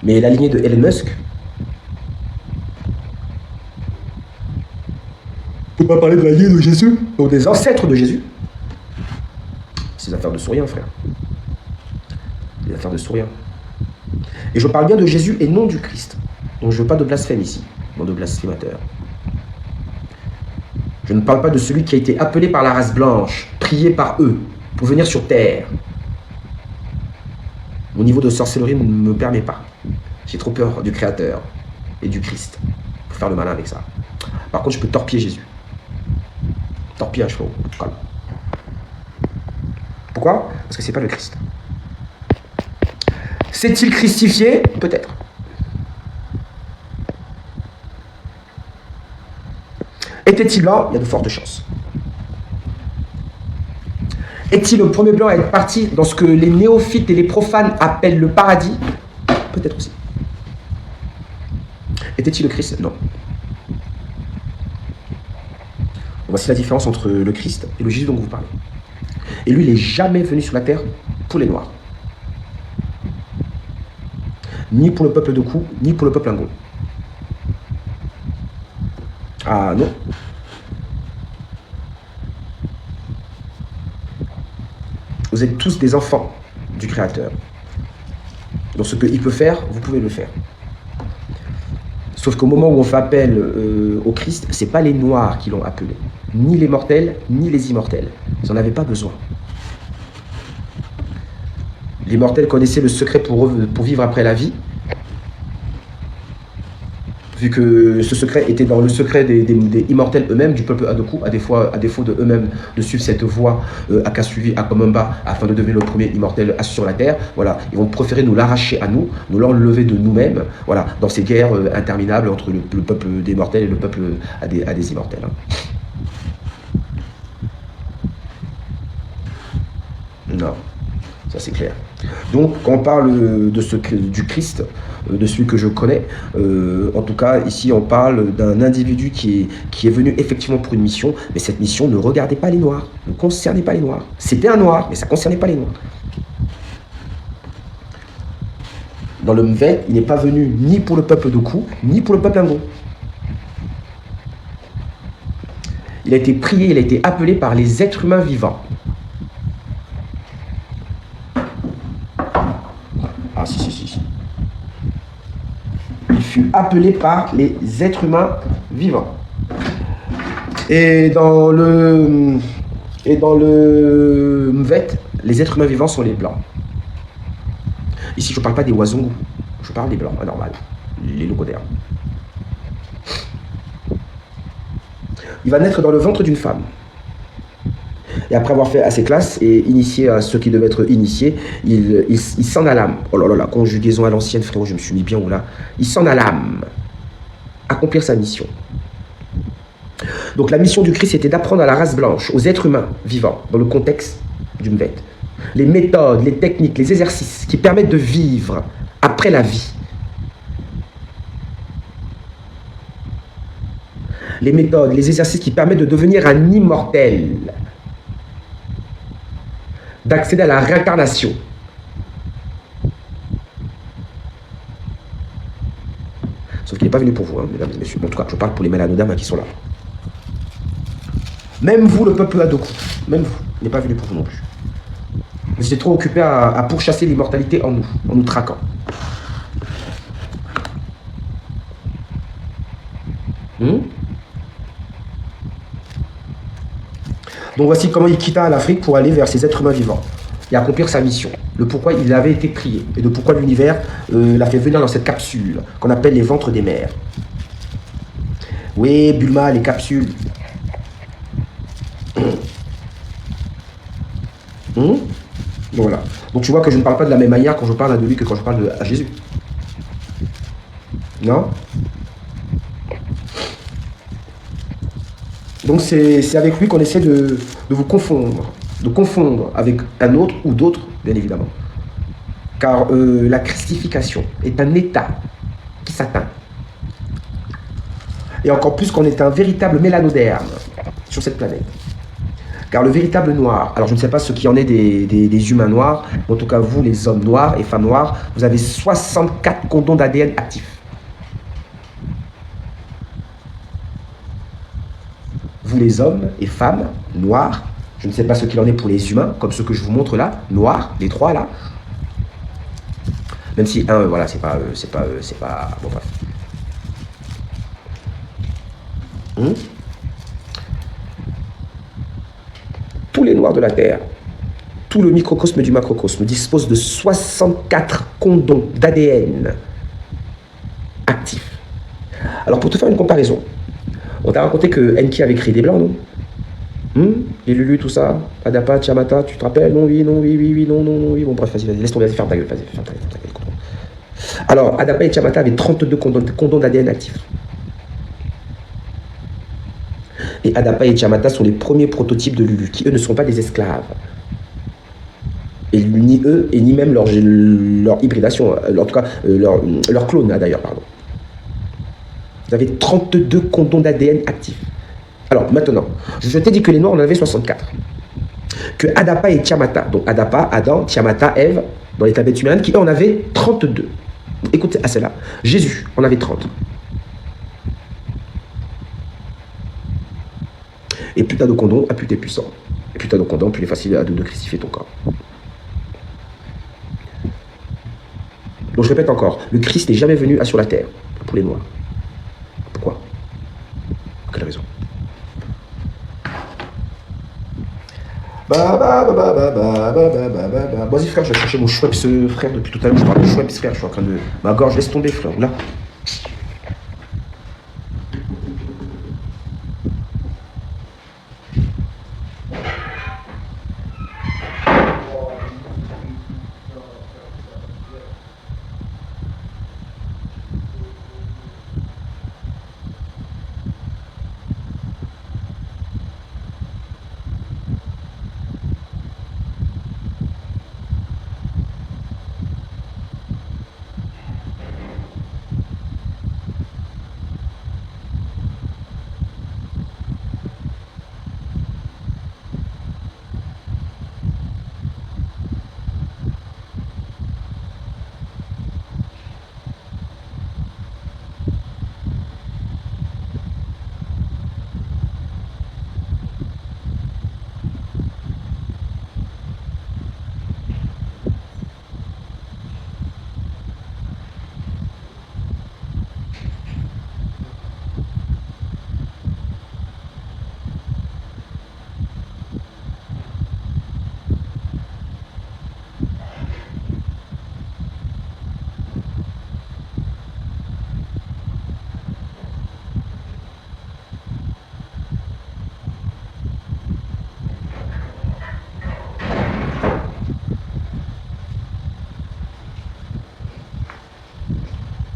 Mais la lignée de Elon Musk, on ne peut pas parler de la lignée de Jésus, donc des ancêtres de Jésus. C'est des affaires de souriants, frère. Des affaires de souriants. Et je parle bien de Jésus et non du Christ. Donc je ne veux pas de blasphème ici, non de blasphémateur. Je ne parle pas de celui qui a été appelé par la race blanche, prié par eux, pour venir sur terre. Mon niveau de sorcellerie ne me permet pas. J'ai trop peur du Créateur et du Christ pour faire le malin avec ça. Par contre, je peux torpiller Jésus. Torpiller un cheval. Calme. Pourquoi? Parce que c'est pas le Christ. S'est-il christifié? Peut-être. Était-il blanc? Il y a de fortes chances. Est-il le premier blanc à être parti dans ce que les néophytes et les profanes appellent le paradis? Peut-être aussi. Était-il le Christ? Non. Voici la différence entre le Christ et le Jésus dont vous parlez. Et lui, il n'est jamais venu sur la terre pour les Noirs. Ni pour le peuple de Kou, ni pour le peuple Ingo. Ah non. Vous êtes tous des enfants du Créateur. Donc ce qu'il peut faire, vous pouvez le faire. Sauf qu'au moment où on fait appel au Christ, ce n'est pas les Noirs qui l'ont appelé. Ni les mortels, ni les immortels. Ils n'en avaient pas besoin. Les mortels connaissaient le secret pour vivre après la vie. Vu que ce secret était dans le secret des immortels eux-mêmes, du peuple Adoku, à défaut de eux-mêmes de suivre cette voie qu'a suivi Akomamba afin de devenir le premier immortel assis sur la terre, voilà, ils vont préférer nous l'arracher à nous l'enlever de nous-mêmes, voilà, dans ces guerres interminables entre le peuple des mortels et le peuple à des immortels. Non, ça c'est clair. Donc, quand on parle du Christ, de celui que je connais, en tout cas, ici, on parle d'un individu qui est venu effectivement pour une mission, mais cette mission ne regardait pas les Noirs, ne concernait pas les Noirs. C'était un Noir, mais ça ne concernait pas les Noirs. Dans le Mvet, il n'est pas venu ni pour le peuple de Kou, ni pour le peuple Ingo. Il a été prié, il a été appelé par les êtres humains vivants. Ah, si. Il fut appelé par les êtres humains vivants. Et dans le Mvet, les êtres humains vivants sont les blancs. Ici, je ne parle pas des Wazungu, je parle des blancs, anormal, les locodermes. Il va naître dans le ventre d'une femme. Et après avoir fait assez classe et initié à ceux qui devaient être initiés, il s'en allame. Oh là là, la conjugaison à l'ancienne, frérot, je me suis mis bien où là. Il s'en allame. Accomplir sa mission. Donc la mission du Christ était d'apprendre à la race blanche, aux êtres humains vivants, dans le contexte du Mvet, les méthodes, les techniques, les exercices qui permettent de vivre après la vie. Les méthodes, les exercices qui permettent de devenir un immortel, d'accéder à la réincarnation. Sauf qu'il n'est pas venu pour vous, hein, mesdames et messieurs. En tout cas, je parle pour les mélanodames qui sont là. Même vous, le peuple Adoku, même vous, n'est pas venu pour vous non plus. Vous étiez trop occupés à pourchasser l'immortalité en nous traquant. Donc voici comment il quitta l'Afrique pour aller vers ces êtres humains vivants et accomplir sa mission. Le pourquoi il avait été prié et de pourquoi l'univers l'a fait venir dans cette capsule qu'on appelle les ventres des mers. Oui, Bulma, les capsules. Voilà. Donc tu vois que je ne parle pas de la même manière quand je parle de lui que quand je parle à Jésus. Non? Donc c'est avec lui qu'on essaie de vous confondre avec un autre ou d'autres, bien évidemment. Car la christification est un état qui s'atteint. Et encore plus qu'on est un véritable mélanoderme sur cette planète. Car le véritable noir, alors je ne sais pas ce qu'il y en est des humains noirs, mais en tout cas vous, les hommes noirs et femmes noires, vous avez 64 codons d'ADN actifs. Vous les hommes et femmes noirs, je ne sais pas ce qu'il en est pour les humains, comme ceux que je vous montre là, noirs, les trois là. Même si un, voilà, c'est pas, bon bref. Noirs de la Terre, tout le microcosme du macrocosme dispose de 64 condons d'ADN actifs. Alors pour te faire une comparaison, on t'a raconté que Enki avait créé des blancs, non? Les Lulu, tout ça, Adapa, Tiamata, tu te rappelles? Non, oui, non, oui, oui, oui, non, non, non, oui. Bon, bref, vas-y, laisse tomber, vas-y, ferme ta gueule, vas-y, ferme ta gueule. Alors, Adapa et Tiamata avaient 32 condons d'ADN actifs. Et Adapa et Tiamata sont les premiers prototypes de Lulu, qui eux ne sont pas des esclaves. Et ni eux, et ni même leur hybridation, en tout cas, leur clone, d'ailleurs, pardon. Vous avez 32 condons d'ADN actifs. Alors, maintenant, je t'ai dit que les Noirs en avaient 64. Que Adapa et Tiamata, donc Adapa, Adam, Tiamata, Ève, dans les tablettes humaines, qui eux en avaient 32. Écoutez à celle-là. Jésus en avait 30. Et plus t'as de condons, plus t'es puissant. Et plus t'as de condons, plus il est facile de crucifier ton corps. Donc je répète encore, le Christ n'est jamais venu sur la terre pour les Noirs. Pourquoi? Pour quelle raison? Vas-y frère, je vais chercher mon Schweppes, frère, depuis tout à l'heure, je parle de Schweppes, frère, je suis en train de... Ma gorge, laisse tomber, frère, là.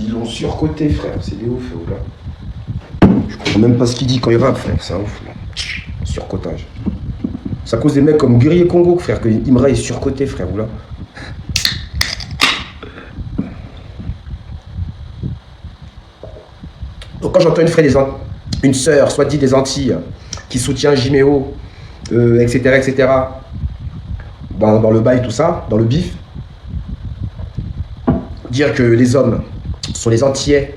Ils l'ont surcoté, frère, c'est des ouf, là. Je comprends même pas ce qu'il dit quand il rappe, frère, c'est un ouf. Surcotage. C'est à cause des mecs comme Guerrier Congo, frère, que Imra est surcoté, frère, là. Donc quand j'entends une sœur, soit dit des Antilles, qui soutient Jiméo, etc., dans le bail, tout ça, dans le bif, dire que les hommes sont les Antillais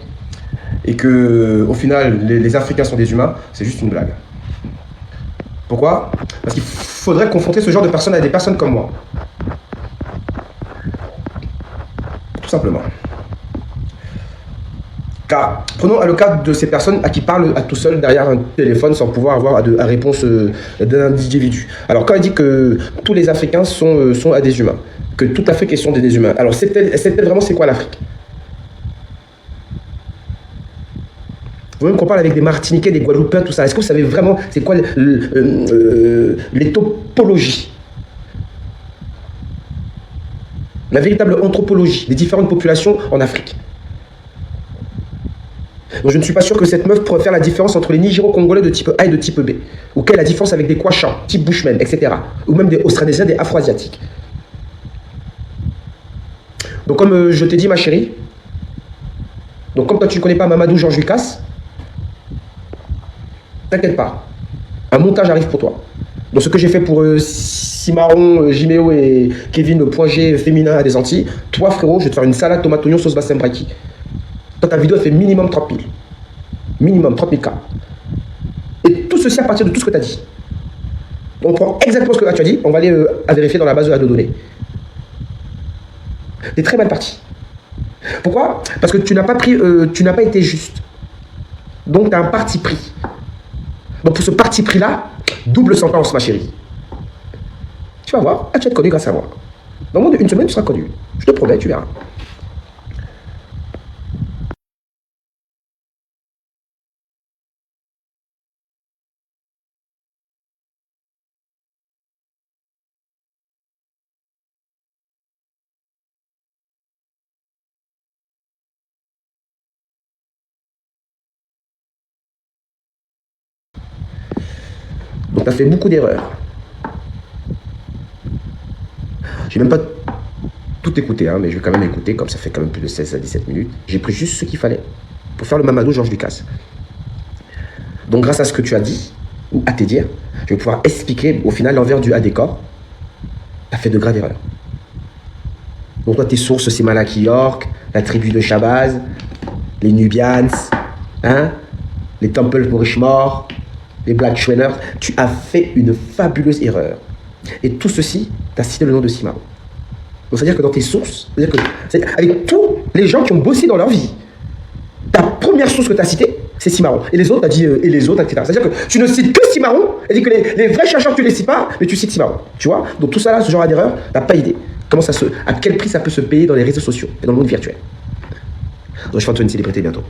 et que au final les Africains sont des humains, c'est juste une blague. Pourquoi? Parce qu'il faudrait confronter ce genre de personnes à des personnes comme moi. Tout simplement. Car, prenons le cas de ces personnes à qui parlent à tout seul derrière un téléphone sans pouvoir avoir la réponse d'un individu. Alors quand il dit que tous les Africains sont à des humains, que toute l'Afrique sont des humains, alors c'était vraiment c'est quoi l'Afrique? Vous même qu'on parle avec des Martiniquais, des Guadeloupéens, tout ça. Est-ce que vous savez vraiment c'est quoi les topologies? La véritable anthropologie des différentes populations en Afrique. Donc je ne suis pas sûr que cette meuf pourrait faire la différence entre les Nigéro-Congolais de type A et de type B. Ou quelle est la différence avec des Kwachans, type Bushmen, etc. Ou même des Australiens, des Afro-Asiatiques. Donc comme je t'ai dit ma chérie, donc comme toi tu ne connais pas Mamadou Georges Lucas, t'inquiète pas, un montage arrive pour toi. Donc ce que j'ai fait pour Cimarron, Jiméo et Kevin, point G féminin à des Antilles, toi frérot, je vais te faire une salade tomate oignon sauce bassin braki. Toi ta vidéo elle fait minimum 30 000. Minimum 30 000 cas. Et tout ceci à partir de tout ce que tu as dit. Donc on prend exactement ce que tu as dit, on va aller à vérifier dans la base de données. T'es très mal parti. Pourquoi? Parce que tu n'as pas été juste. Donc tu as un parti pris. Donc pour ce parti pris-là, double sentence, ma chérie. Tu vas voir, tu vas être connu grâce à moi. Dans moins d'une semaine, tu seras connu. Je te promets, tu verras. Donc, tu as fait beaucoup d'erreurs. J'ai même pas tout écouté, hein, mais je vais quand même écouter, comme ça fait quand même plus de 16 à 17 minutes. J'ai pris juste ce qu'il fallait pour faire le Mamadou Georges Lucas. Donc, grâce à ce que tu as dit, ou à tes dires, je vais pouvoir expliquer au final l'envers du décor. Tu as fait de graves erreurs. Donc, toi, tes sources, c'est Malaki York, la tribu de Shabazz, les Nubians, hein, les Temple Morishmore, les Black Schwenner. Tu as fait une fabuleuse erreur. Et tout ceci, tu as cité le nom de Simaro. Donc, c'est-à-dire que dans tes sources, avec tous les gens qui ont bossé dans leur vie, ta première source que tu as citée, c'est Cimarron. Et les autres, tu as dit, et les autres, etc. C'est-à-dire que tu ne cites que Cimarron, et dit que les vrais chercheurs, tu ne les cites pas, mais tu cites Cimarron. Tu vois? Donc tout ça là, ce genre d'erreur, tu n'as pas idée. À quel prix ça peut se payer dans les réseaux sociaux et dans le monde virtuel. Donc je fais une célébrité bientôt.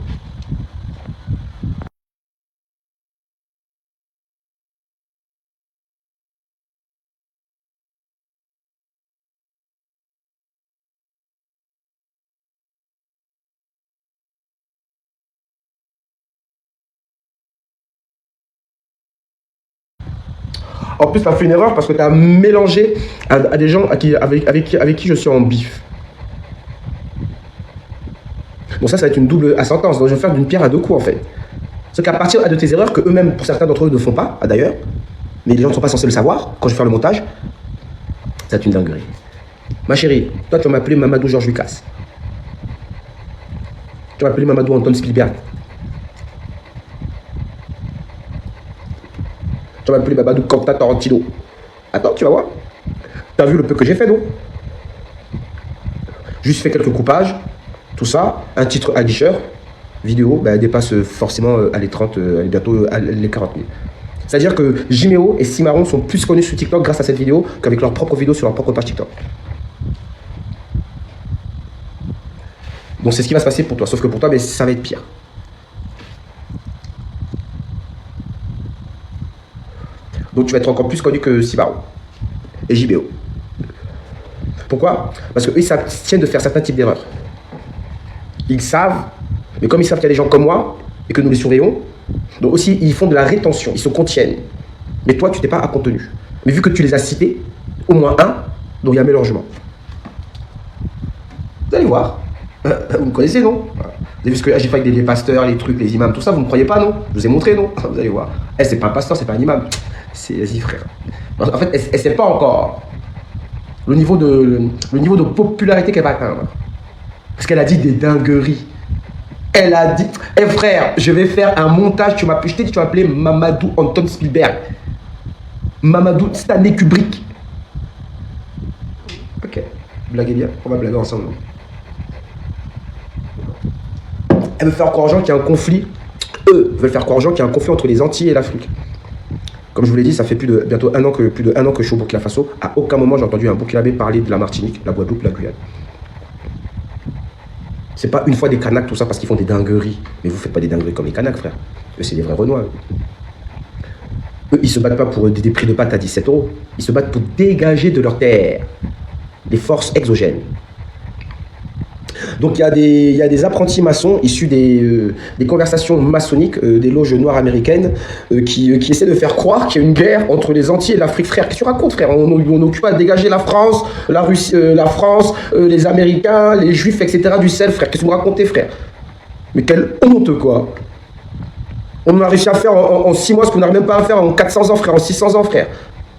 En plus, tu as fait une erreur parce que tu as mélangé à des gens avec qui je suis en bif. Donc ça va être une double ascendance. Donc je vais faire d'une pierre à deux coups en fait. C'est qu'à partir de tes erreurs, que eux-mêmes, pour certains d'entre eux, ne font pas, d'ailleurs, mais les gens ne sont pas censés le savoir, quand je vais faire le montage, ça va être une dinguerie. Ma chérie, toi tu vas m'appeler Mamadou Georges Lucas. Tu vas m'appeler Mamadou Anton Spielberg. Tu vas m'appeler Mamadou Quentin Tarantino. Attends, tu vas voir. T'as vu le peu que j'ai fait, non? Juste fait quelques coupages, tout ça, un titre aguicheur, vidéo, elle dépasse forcément les 30, bientôt les 40 000. C'est-à-dire que Jiméo et Cimarron sont plus connus sur TikTok grâce à cette vidéo qu'avec leurs propres vidéos sur leur propre page TikTok. Donc c'est ce qui va se passer pour toi, sauf que pour toi, ça va être pire. Donc tu vas être encore plus connu que Cimarron et JBO. Pourquoi? Parce qu'eux, ils s'abstiennent de faire certains types d'erreurs. Ils savent, mais comme ils savent qu'il y a des gens comme moi et que nous les surveillons, donc aussi ils font de la rétention, ils se contiennent. Mais toi, tu t'es pas contenu. Mais vu que tu les as cités, au moins un, donc il y a un mélangement. Vous allez voir. Vous me connaissez, non? Vous avez vu ce que j'ai fait avec les pasteurs, les trucs, les imams, tout ça, vous ne me croyez pas, non? Je vous ai montré, non? Vous allez voir. Elle, c'est pas un pasteur, c'est pas un imam. Vas-y, frère. En fait, elle ne sait pas encore le niveau de popularité qu'elle va atteindre. Parce qu'elle a dit des dingueries. Elle a dit, hé frère, je vais faire un montage, je t'ai dit, tu vas appeler Mamadou Anton Spielberg. Mamadou Stanley Kubrick. Ok, blaguez bien, on va blaguer ensemble. Elle veut faire croire aux gens qu'il y a un conflit. Eux veulent faire croire aux gens qu'il y a un conflit entre les Antilles et l'Afrique. Comme je vous l'ai dit, ça fait bientôt plus de un an que je suis au Burkina Faso. À aucun moment j'ai entendu un Burkinabé parler de la Martinique, la Guadeloupe, la Guyane. C'est pas une fois des Kanaks, tout ça, parce qu'ils font des dingueries. Mais vous faites pas des dingueries comme les Kanaks, frère. Eux, c'est des vrais Renois. Eux, ils se battent pas pour des prix de pâtes à 17 €. Ils se battent pour dégager de leur terre des forces exogènes. Donc il y a des apprentis maçons issus des conversations maçonniques des loges noires américaines qui essaient de faire croire qu'il y a une guerre entre les Antilles et l'Afrique. Frère, qu'est-ce que tu racontes, frère? On occupe à dégager la France, la Russie, les Américains, les Juifs, etc. du sel, frère. Qu'est-ce que vous racontez, frère? Mais quelle honte, quoi. On a réussi à faire en 6 mois ce qu'on n'arrive même pas à faire en 400 ans, frère, en 600 ans, frère.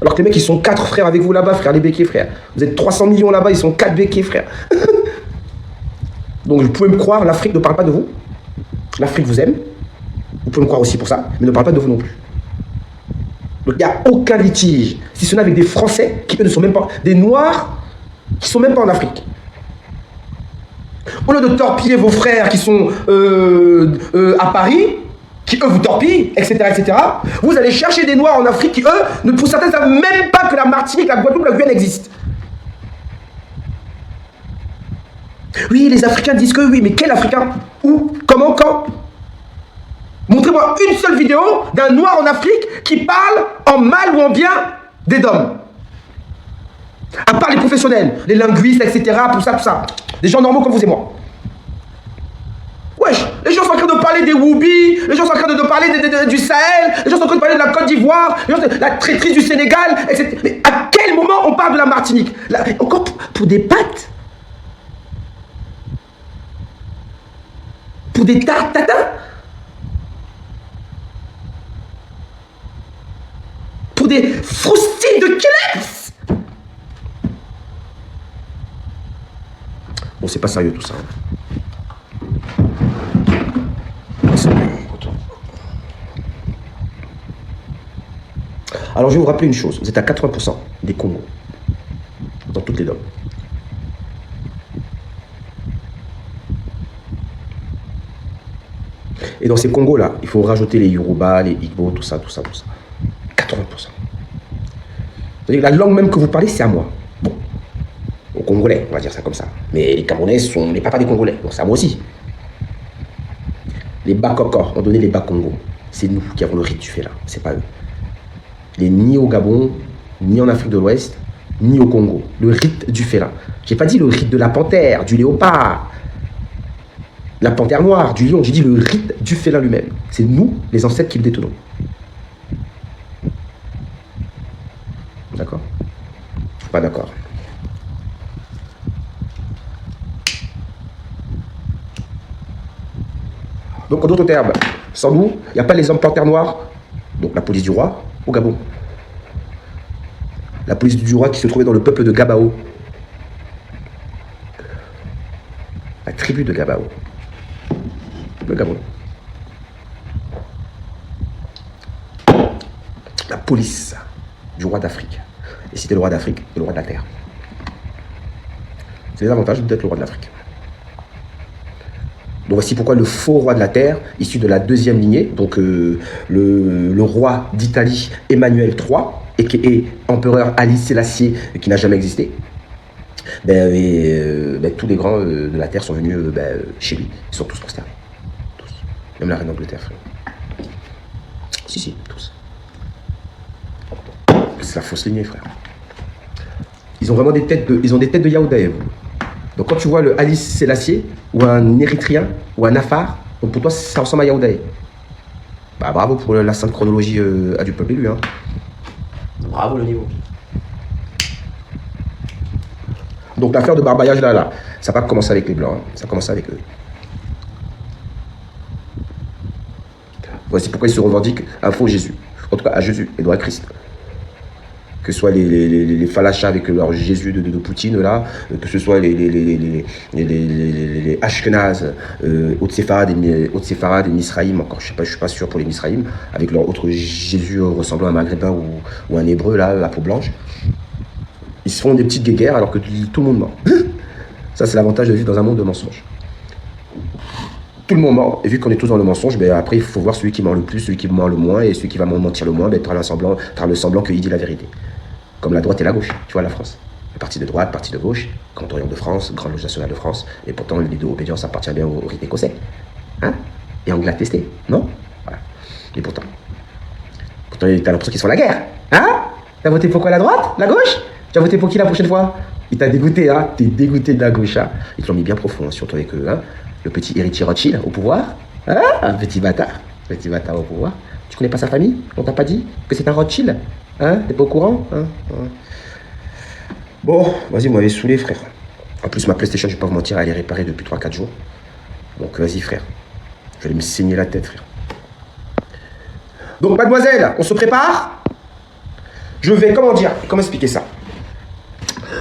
Alors que les mecs, ils sont 4 frères avec vous là-bas, frère, les béquets, frère. Vous êtes 300 millions là-bas, ils sont 4 béquets, frère. Donc vous pouvez me croire, l'Afrique ne parle pas de vous. L'Afrique vous aime. Vous pouvez me croire aussi pour ça, mais ne parle pas de vous non plus. Donc il n'y a aucun litige, si ce n'est avec des Français qui eux ne sont même pas, des Noirs qui ne sont même pas en Afrique. Au lieu de torpiller vos frères qui sont à Paris, qui eux vous torpillent, etc., etc., vous allez chercher des Noirs en Afrique qui eux, pour certains, ne savent même pas que la Martinique, la Guadeloupe, la Guyane existent. Oui, les Africains disent que oui, mais quel Africain? Où? Comment? Quand? Montrez-moi une seule vidéo d'un Noir en Afrique qui parle en mal ou en bien des Dômes. À part les professionnels, les linguistes, etc., tout ça, tout ça. Des gens normaux comme vous et moi. Wesh, les gens sont en train de parler des Woubi, les gens sont en train de parler du Sahel, les gens sont en train de parler de la Côte d'Ivoire, la traîtrise du Sénégal, etc. Mais à quel moment on parle de la Martinique? Là, encore pour des pâtes? Pour des tatas? Pour des froustilles de kleps? Bon, c'est pas sérieux tout ça. Alors, je vais vous rappeler une chose. Vous êtes à 80% des Congos. Dans toutes les dômes. Et dans ces Congos-là, il faut rajouter les Yoruba, les Igbo, tout ça, tout ça, tout ça. 80%. C'est-à-dire que la langue même que vous parlez, c'est à moi. Bon. Aux Congolais, on va dire ça comme ça. Mais les Camerounais sont les papas des Congolais. Donc c'est à moi aussi. Les Bakokor ont donné les Bas-Congo. C'est nous qui avons le rite du Fela. C'est pas eux. Il n'est ni au Gabon, ni en Afrique de l'Ouest, ni au Congo. Le rite du Fela. J'ai pas dit le rite de la panthère, du léopard, la panthère noire, du lion. J'ai dit le rite du Fela lui-même. C'est nous, les ancêtres, qui le détenons. D'accord? Pas d'accord. Donc, en d'autres termes, sans nous, il n'y a pas les hommes panthères noirs, donc la police du roi, au Gabon. La police du roi qui se trouvait dans le peuple de Gabao. La tribu de Gabao. Le Gabon. La police du roi d'Afrique. Et si c'était le roi d'Afrique, le roi de la terre. C'est les avantages d'être le roi de l'Afrique. Donc voici pourquoi le faux roi de la terre, issu de la deuxième lignée, donc le roi d'Italie Emmanuel III, et qui est empereur Haïlé Sélassié, qui n'a jamais existé, tous les grands de la terre sont venus chez lui. Ils sont tous prosternés. Tous. Même la reine d'Angleterre, frère. Si, tous. C'est la fausse lignée, frère. Ils ont vraiment des têtes de Yaoudaï. Donc quand tu vois le Haïlé Sélassié, ou un Érythréen, ou un Afar, donc pour toi ça ressemble à Yaoudaï. Bah bravo pour la sainte chronologie du peuple élu. Hein. Bravo le niveau. Donc l'affaire de barbaillage là, ça va pas commencer avec les Blancs, hein. Ça commence avec eux. Voici pourquoi ils se revendiquent un faux Jésus. En tout cas à Jésus et non à Christ. Que ce soit les falachas avec leur Jésus de Poutine là, que ce soit les Ashkenaz, Haute-Séfarade et Misraïm, encore je suis pas sûr pour les Misraïm, avec leur autre Jésus ressemblant à un Maghrébin ou un Hébreu là, la peau blanche. Ils se font des petites guéguerres alors que tout le monde ment. Ça c'est l'avantage de vivre dans un monde de mensonges. Tout le monde ment, et vu qu'on est tous dans le mensonge, après il faut voir celui qui ment le plus, celui qui ment le moins, et celui qui va mentir le moins, faire le semblant qu'il dit la vérité. Comme la droite et la gauche, tu vois la France. Le parti de droite, parti de gauche, Grand Orient de France, Grande Loge nationale de France, et pourtant l'idée d'obédience appartient bien au rite écossais. Hein? Et anglais attesté, non? Voilà. Et pourtant t'as l'impression qu'ils se font la guerre. Hein? T'as voté pour quoi, la droite? La gauche? Tu as voté pour qui la prochaine fois? Il t'a dégoûté, hein? T'es dégoûté de la gauche, hein? Ils te l'ont mis bien profond, hein, surtout avec eux, hein? Le petit héritier Rothschild au pouvoir. Hein? Un petit bâtard au pouvoir. Tu connais pas sa famille? On t'a pas dit que c'est un Rothschild? Hein? T'es pas au courant? Hein? Bon, vas-y, vous m'avez saoulé, frère. En plus, ma PlayStation, je vais pas vous mentir, elle est réparée depuis 3-4 jours. Donc, vas-y, frère. Je vais aller me saigner la tête, frère. Donc, mademoiselle, on se prépare? Je vais, comment expliquer ça?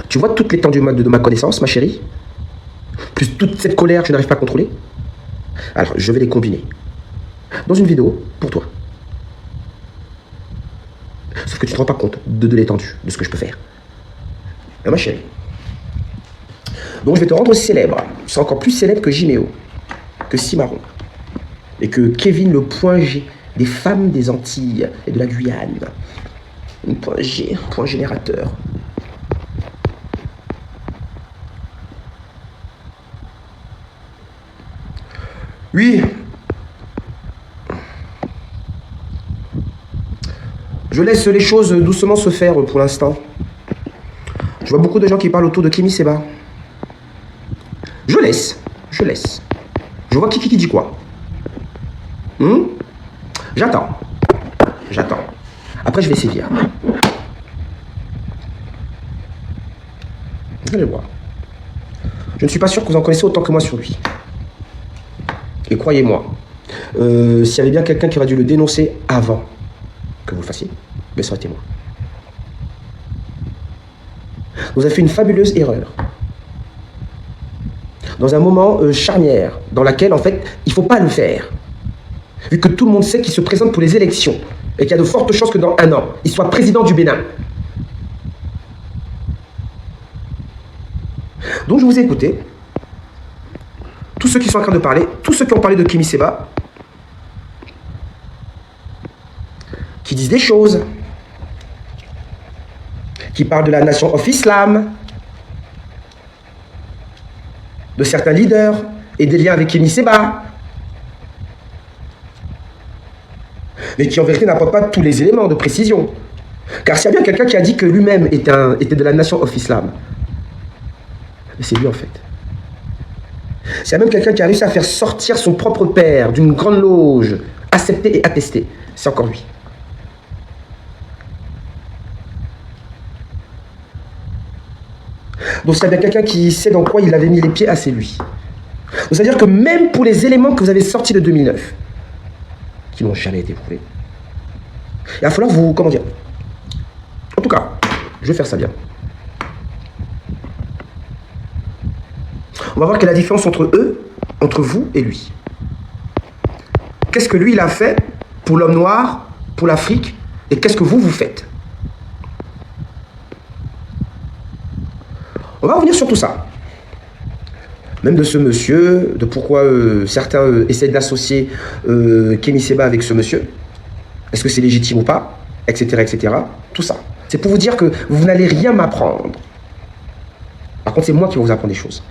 Tu vois toute l'étendue de ma connaissance, ma chérie? Plus toute cette colère que je n'arrive pas à contrôler? Alors, je vais les combiner dans une vidéo pour toi. Sauf que tu ne te rends pas compte de l'étendue, de ce que je peux faire. Ma chérie. Donc, je vais te rendre célèbre. Tu seras encore plus célèbre que Jiméo, que Cimarron. et que Kevin, le point G des femmes des Antilles et de la Guyane, un point G, point générateur. Oui. Je laisse les choses doucement se faire pour l'instant. Je vois beaucoup de gens qui parlent autour de Kémy Séba. Je laisse. Je vois qui dit quoi. J'attends. Après, je vais sévir. Vous allez voir. Je ne suis pas sûr que vous en connaissez autant que moi sur lui. Et croyez-moi, s'il y avait bien quelqu'un qui aurait dû le dénoncer avant que vous le fassiez, mais ça aurait été moi. Vous avez fait une fabuleuse erreur. Dans un moment charnière, dans laquelle, en fait, il ne faut pas le faire. Vu que tout le monde sait qu'il se présente pour les élections et qu'il y a de fortes chances que dans 1 an, il soit président du Bénin. Donc je vous ai écouté. Tous ceux qui sont en train de parler, tous ceux qui ont parlé de Kémy Séba, qui disent des choses, qui parlent de la Nation of Islam, de certains leaders et des liens avec Kémy Séba, mais qui en vérité n'apportent pas tous les éléments de précision. Car s'il y a bien quelqu'un qui a dit que lui-même était de la Nation of Islam, c'est lui en fait. S'il y a même quelqu'un qui a réussi à faire sortir son propre père d'une grande loge, accepté et attesté, c'est encore lui. Donc s'il y a bien quelqu'un qui sait dans quoi il avait mis les pieds, c'est lui. Donc c'est-à-dire que même pour les éléments que vous avez sortis de 2009, qui n'ont jamais été prouvés, il va falloir vous, comment dire, en tout cas, je vais faire ça bien. On va voir quelle est la différence entre eux, entre vous et lui. Qu'est-ce que lui, il a fait pour l'homme noir, pour l'Afrique, et qu'est-ce que vous faites? On va revenir sur tout ça. Même de ce monsieur, de pourquoi certains essaient d'associer Kémy Séba avec ce monsieur. Est-ce que c'est légitime ou pas, etc., etc. Tout ça. C'est pour vous dire que vous n'allez rien m'apprendre. Par contre, c'est moi qui vais vous apprendre des choses.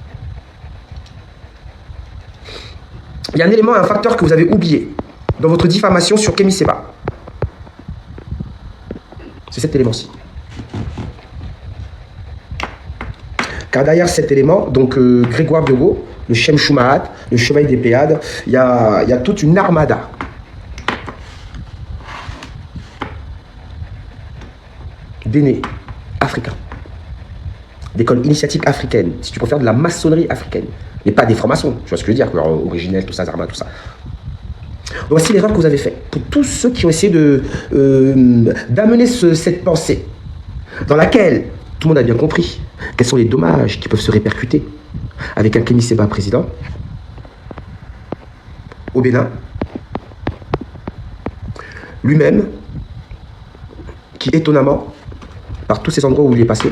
Il y a un élément, un facteur que vous avez oublié dans votre diffamation sur Kémy Séba. C'est cet élément-ci. Car derrière cet élément, donc Grégoire Biogo, le Shem Shumahat, le chevalier des Pléiades, il y a toute une armada d'aînés africains, d'écoles initiatiques africaines, si tu préfères de la maçonnerie africaine, mais pas des francs-maçons, tu vois ce que je veux dire, originel, tout ça, Zarma, tout ça. Donc voici l'erreur que vous avez faite. Pour tous ceux qui ont essayé d'amener cette pensée, dans laquelle tout le monde a bien compris quels sont les dommages qui peuvent se répercuter avec un Kémy Séba président au Bénin, lui-même, qui étonnamment, par tous ces endroits où il est passé,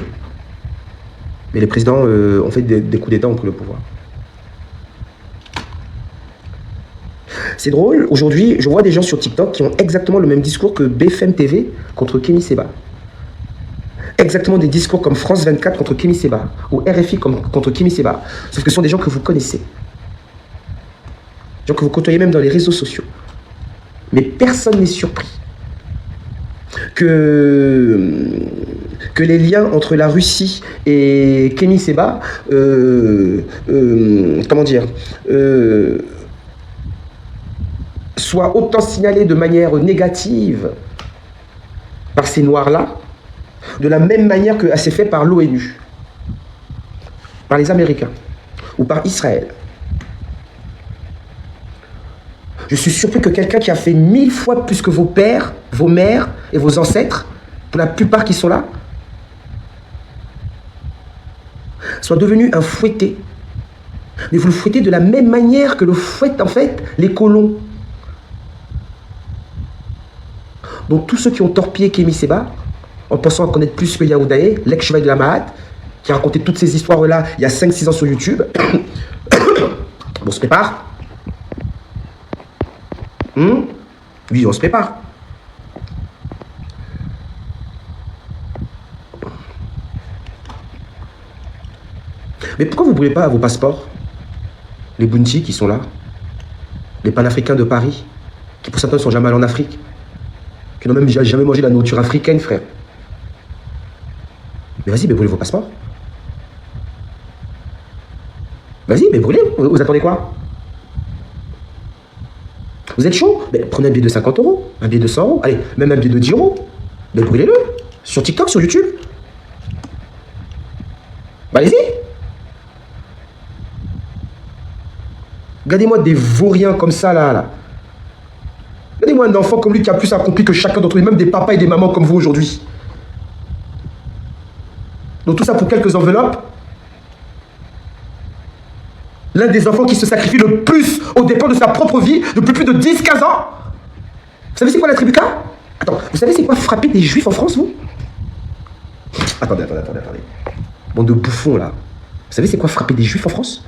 mais les présidents ont fait des coups d'État entre le pouvoir. C'est drôle, aujourd'hui, je vois des gens sur TikTok qui ont exactement le même discours que BFM TV contre Kémy Séba. Exactement des discours comme France 24 contre Kémy Séba, ou RFI contre Kémy Séba. Sauf que ce sont des gens que vous connaissez. Des gens que vous côtoyez même dans les réseaux sociaux. Mais personne n'est surpris que les liens entre la Russie et Kémy Séba, comment dire, soient autant signalés de manière négative par ces noirs-là, de la même manière que c'est fait par l'ONU, par les Américains ou par Israël. Je suis surpris que quelqu'un qui a fait 1000 fois plus que vos pères, vos mères et vos ancêtres, pour la plupart qui sont là, soit devenu un fouetté. Mais vous le fouettez de la même manière que le fouettent en fait les colons. Donc tous ceux qui ont torpillé Kémy Séba, en pensant à connaître plus que Yaoudaé, l'ex-chevalier de la Mahat, qui a raconté toutes ces histoires-là il y a 5-6 ans sur YouTube. Bon, on se prépare. Oui, on se prépare. Mais pourquoi vous ne brûlez pas vos passeports? Les Bounty qui sont là, les panafricains de Paris, qui pour certains ne sont jamais allés en Afrique, qui n'ont même jamais mangé la nourriture africaine, frère. Mais vas-y, mais brûlez vos passeports. Vas-y, mais brûlez, vous attendez quoi? Vous êtes chaud? Mais prenez un billet de 50 €, un billet de 100 €, allez, même un billet de 10 €. Mais brûlez-le. Sur TikTok, sur YouTube. Bah, allez-y. Regardez-moi des vauriens comme ça, là. Regardez-moi un enfant comme lui qui a plus accompli que chacun d'entre nous, même des papas et des mamans comme vous aujourd'hui. Donc tout ça pour quelques enveloppes. L'un des enfants qui se sacrifie le plus aux dépens de sa propre vie depuis plus de 10-15 ans. Vous savez c'est quoi la tribu K? Attends, vous savez c'est quoi frapper des juifs en France, vous? Attendez. Bande de bouffons, là. Vous savez c'est quoi frapper des juifs en France?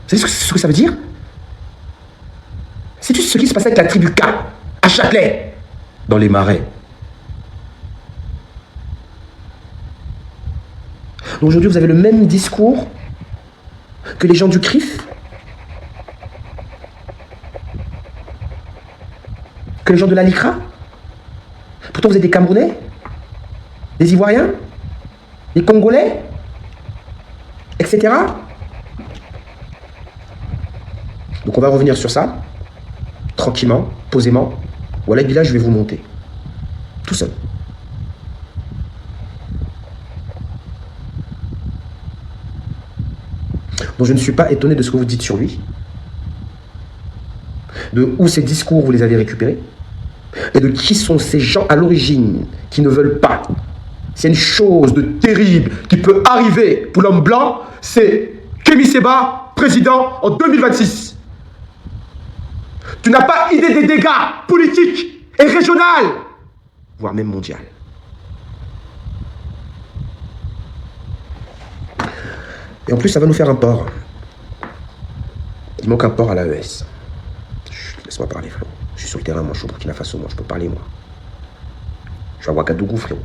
Vous savez ce que ça veut dire? C'est juste ce qui se passait avec la tribu K, à Châtelet, dans les marais. Donc aujourd'hui, vous avez le même discours que les gens du CRIF, que les gens de la LICRA. Pourtant, vous êtes des Camerounais, des Ivoiriens, des Congolais, etc. Donc on va revenir sur ça, tranquillement, posément. Voilà, là, je vais vous monter. Tout seul. Donc je ne suis pas étonné de ce que vous dites sur lui, de où ces discours vous les avez récupérés, et de qui sont ces gens à l'origine qui ne veulent pas. C'est une chose de terrible qui peut arriver pour l'homme blanc, c'est Kémy Séba, président en 2026. Tu n'as pas idée des dégâts politiques et régionaux, voire même mondiaux. Et en plus, ça va nous faire un port. Il manque un port à l'AES. Laisse-moi parler, frérot. Je suis sur le terrain, moi, je suis au Burkina Faso, moi, je peux parler, moi. Je suis à Ouagadougou, frérot.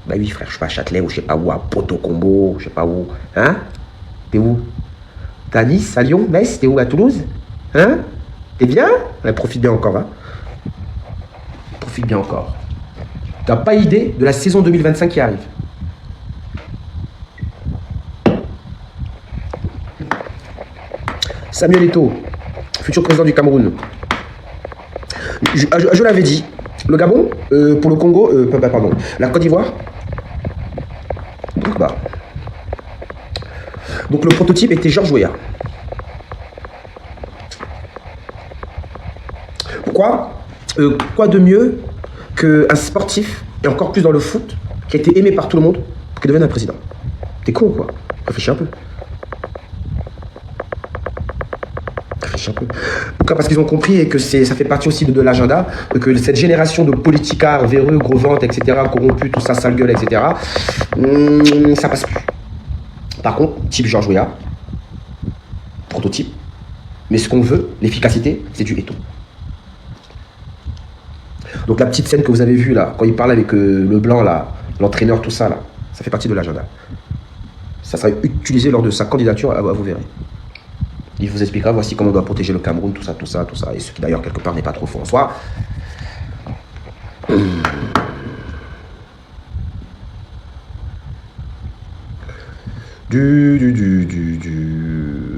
Bah oui, frère, je suis pas à Châtelet, ou je sais pas où, à Poto Combo, je sais pas où. Hein? T'es où? T'es à Nice, à Lyon, Metz? T'es où, à Toulouse? Hein? T'es bien? Ouais, profite bien encore, hein? Profite bien encore. T'as pas idée de la saison 2025 qui arrive. Samuel Eto'o, futur président du Cameroun. Je l'avais dit, le Gabon, pour le Congo, pardon, la Côte d'Ivoire. Donc le prototype était Georges Weah. Pourquoi? Quoi de mieux qu'un sportif, et encore plus dans le foot, qui a été aimé par tout le monde, pour qu'il devienne un président? T'es con ou quoi? Réfléchis un peu. Pourquoi? Parce qu'ils ont compris et que ça fait partie aussi de l'agenda, que cette génération de politicards véreux, gros ventres, etc., corrompus, tout ça, sale gueule, etc., ça passe plus. Par contre, type Georges Weah, prototype, mais ce qu'on veut, l'efficacité, c'est du Eto'o. Donc la petite scène que vous avez vue là, quand il parle avec le blanc là, l'entraîneur, tout ça là, ça fait partie de l'agenda. Ça sera utilisé lors de sa candidature, vous verrez. Il vous expliquera, voici comment on doit protéger le Cameroun, tout ça, et ce qui d'ailleurs quelque part n'est pas trop faux en soi.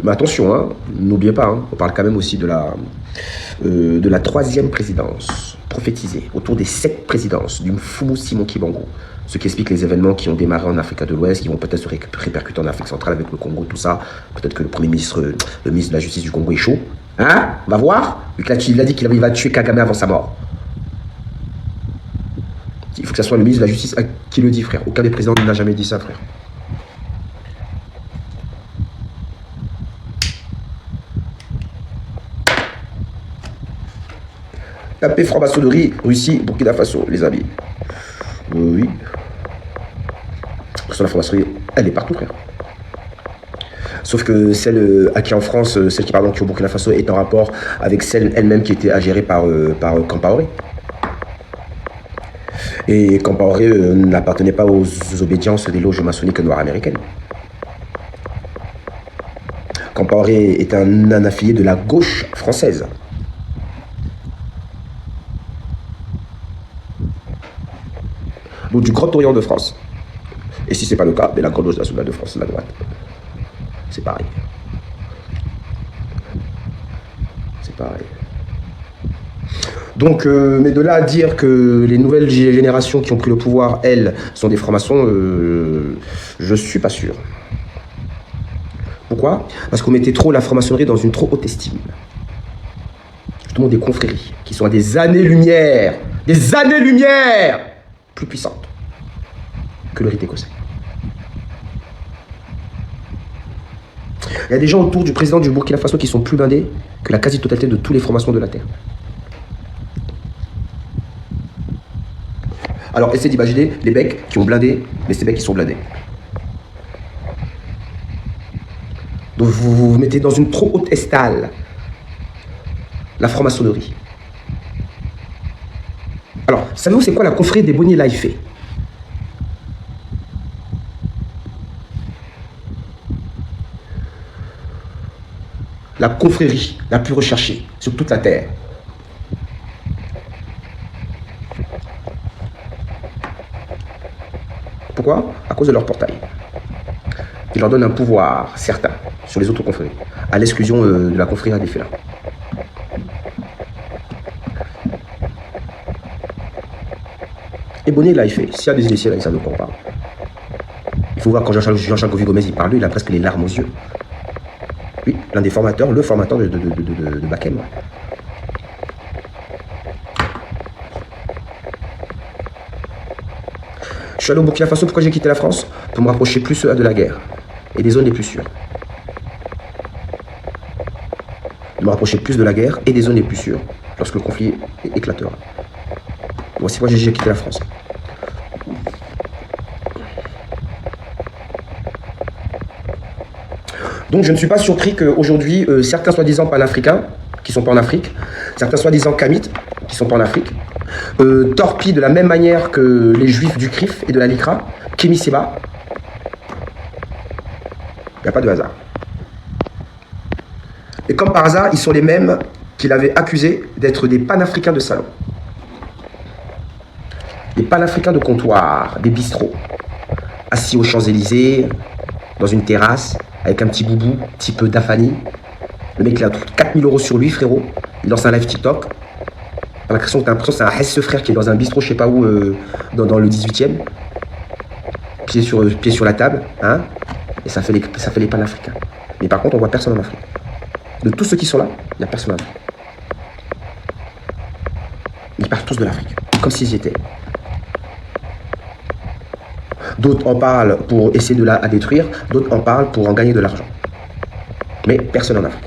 Mais attention, hein, n'oubliez pas, hein, on parle quand même aussi de la troisième présidence prophétisée, autour des 7 présidences du Mfumu Simon Kibango. Ce qui explique les événements qui ont démarré en Afrique de l'Ouest, qui vont peut-être se répercuter en Afrique centrale avec le Congo, tout ça. Peut-être que le ministre de la Justice du Congo est chaud. Hein? On va voir. Vu qu'il a dit qu'il va tuer Kagame avant sa mort. Il faut que ce soit le ministre de la Justice qui le dit, frère. Aucun des présidents n'a jamais dit ça, frère. Tapez franc-maçonnerie, Russie, Burkina Faso, les amis. Oui. Parce que la franc-maçonnerie, elle est partout, frère. Sauf que celle acquise en France, celle qui, pardon, qui au Burkina Faso, est en rapport avec celle elle-même qui était gérée par Compaoré. Et Compaoré n'appartenait pas aux obédiences des loges maçonniques noires américaines. Compaoré est un affilié de la gauche française. Donc du Grand Orient de France. Et si ce n'est pas le cas, de la Grande Loge nationale de France, la droite. C'est pareil. C'est pareil. Donc, mais de là à dire que les nouvelles générations qui ont pris le pouvoir, elles, sont des francs-maçons, je ne suis pas sûr. Pourquoi? Parce qu'on mettait trop la franc-maçonnerie dans une trop haute estime. Justement des confréries qui sont à des années-lumière plus puissantes que le rite écossais. Il y a des gens autour du président du Burkina Faso qui sont plus blindés que la quasi-totalité de tous les francs-maçons de la Terre. Alors, essayez d'imaginer les becs qui ont blindé, mais ces becs qui sont blindés. Donc, vous mettez dans une trop haute estale la franc-maçonnerie. Alors, savez-vous c'est quoi la confrérie des Boni Laïfé? La confrérie la plus recherchée sur toute la Terre. Pourquoi? À cause de leur portail. Ils leur donnent un pouvoir certain sur les autres confréries, à l'exclusion de la confrérie des félins. Et Bonnet, là, il fait, s'il y a des initiés, là, ils savent de quoi on parle. Il faut voir quand Jean-Charles Gomez il parle, il a presque les larmes aux yeux. Oui, l'un des formateurs, le formateur de Bakem. Je suis allé au Burkina Faso, pourquoi j'ai quitté la France? Pour me rapprocher plus de la guerre et des zones les plus sûres. De me rapprocher plus de la guerre et des zones les plus sûres lorsque le conflit éclatera. Voici pourquoi j'ai quitté la France. Donc je ne suis pas surpris qu'aujourd'hui, certains soi-disant panafricains, qui ne sont pas en Afrique, certains soi-disant kamites, qui ne sont pas en Afrique, torpillent de la même manière que les juifs du CRIF et de la LICRA, Kémy Séba. Il n'y a pas de hasard. Et comme par hasard, ils sont les mêmes qu'il avait accusés d'être des panafricains de salon. Des panafricains de comptoir, des bistrots, assis aux Champs-Élysées, dans une terrasse, avec un petit boubou, type Dafani. Le mec, il a 4000 € sur lui, frérot. Il lance un live TikTok. T'as l'impression que c'est un Hesse frère qui est dans un bistrot, je sais pas où, dans le 18e. Pied sur la table, hein. Et ça fait les panafricains. Mais par contre, on voit personne en Afrique. De tous ceux qui sont là, il n'y a personne en Afrique. Ils partent tous de l'Afrique, comme s'ils y étaient. D'autres en parlent pour essayer de la détruire, d'autres en parlent pour en gagner de l'argent. Mais personne en Afrique.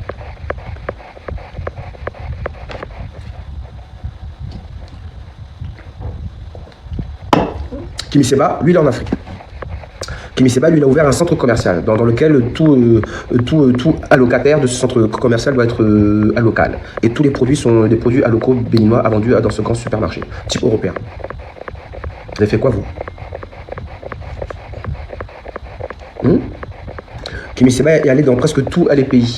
Kémy Séba, lui, il est en Afrique. Kémy Séba, lui, il a ouvert un centre commercial dans lequel tout allocataire de ce centre commercial doit être allocal. Et tous les produits sont des produits allocaux béninois vendus dans ce grand supermarché, type européen. Vous avez fait quoi, vous? Kémy Séba est allé dans presque tous les pays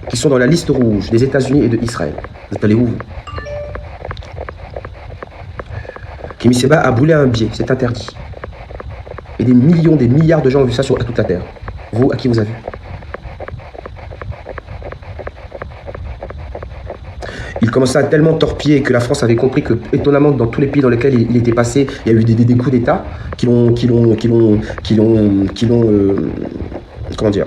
qui sont dans la liste rouge des États-Unis et de Israël. Vous êtes allé où, vous? Kémy Séba a brûlé un billet, c'est interdit. Et des millions, des milliards de gens ont vu ça sur toute la Terre. Vous, à qui vous avez vu? Il commençait à tellement torpiller que la France avait compris que, étonnamment, dans tous les pays dans lesquels il était passé, il y a eu des coups d'État qui l'ont comment dire,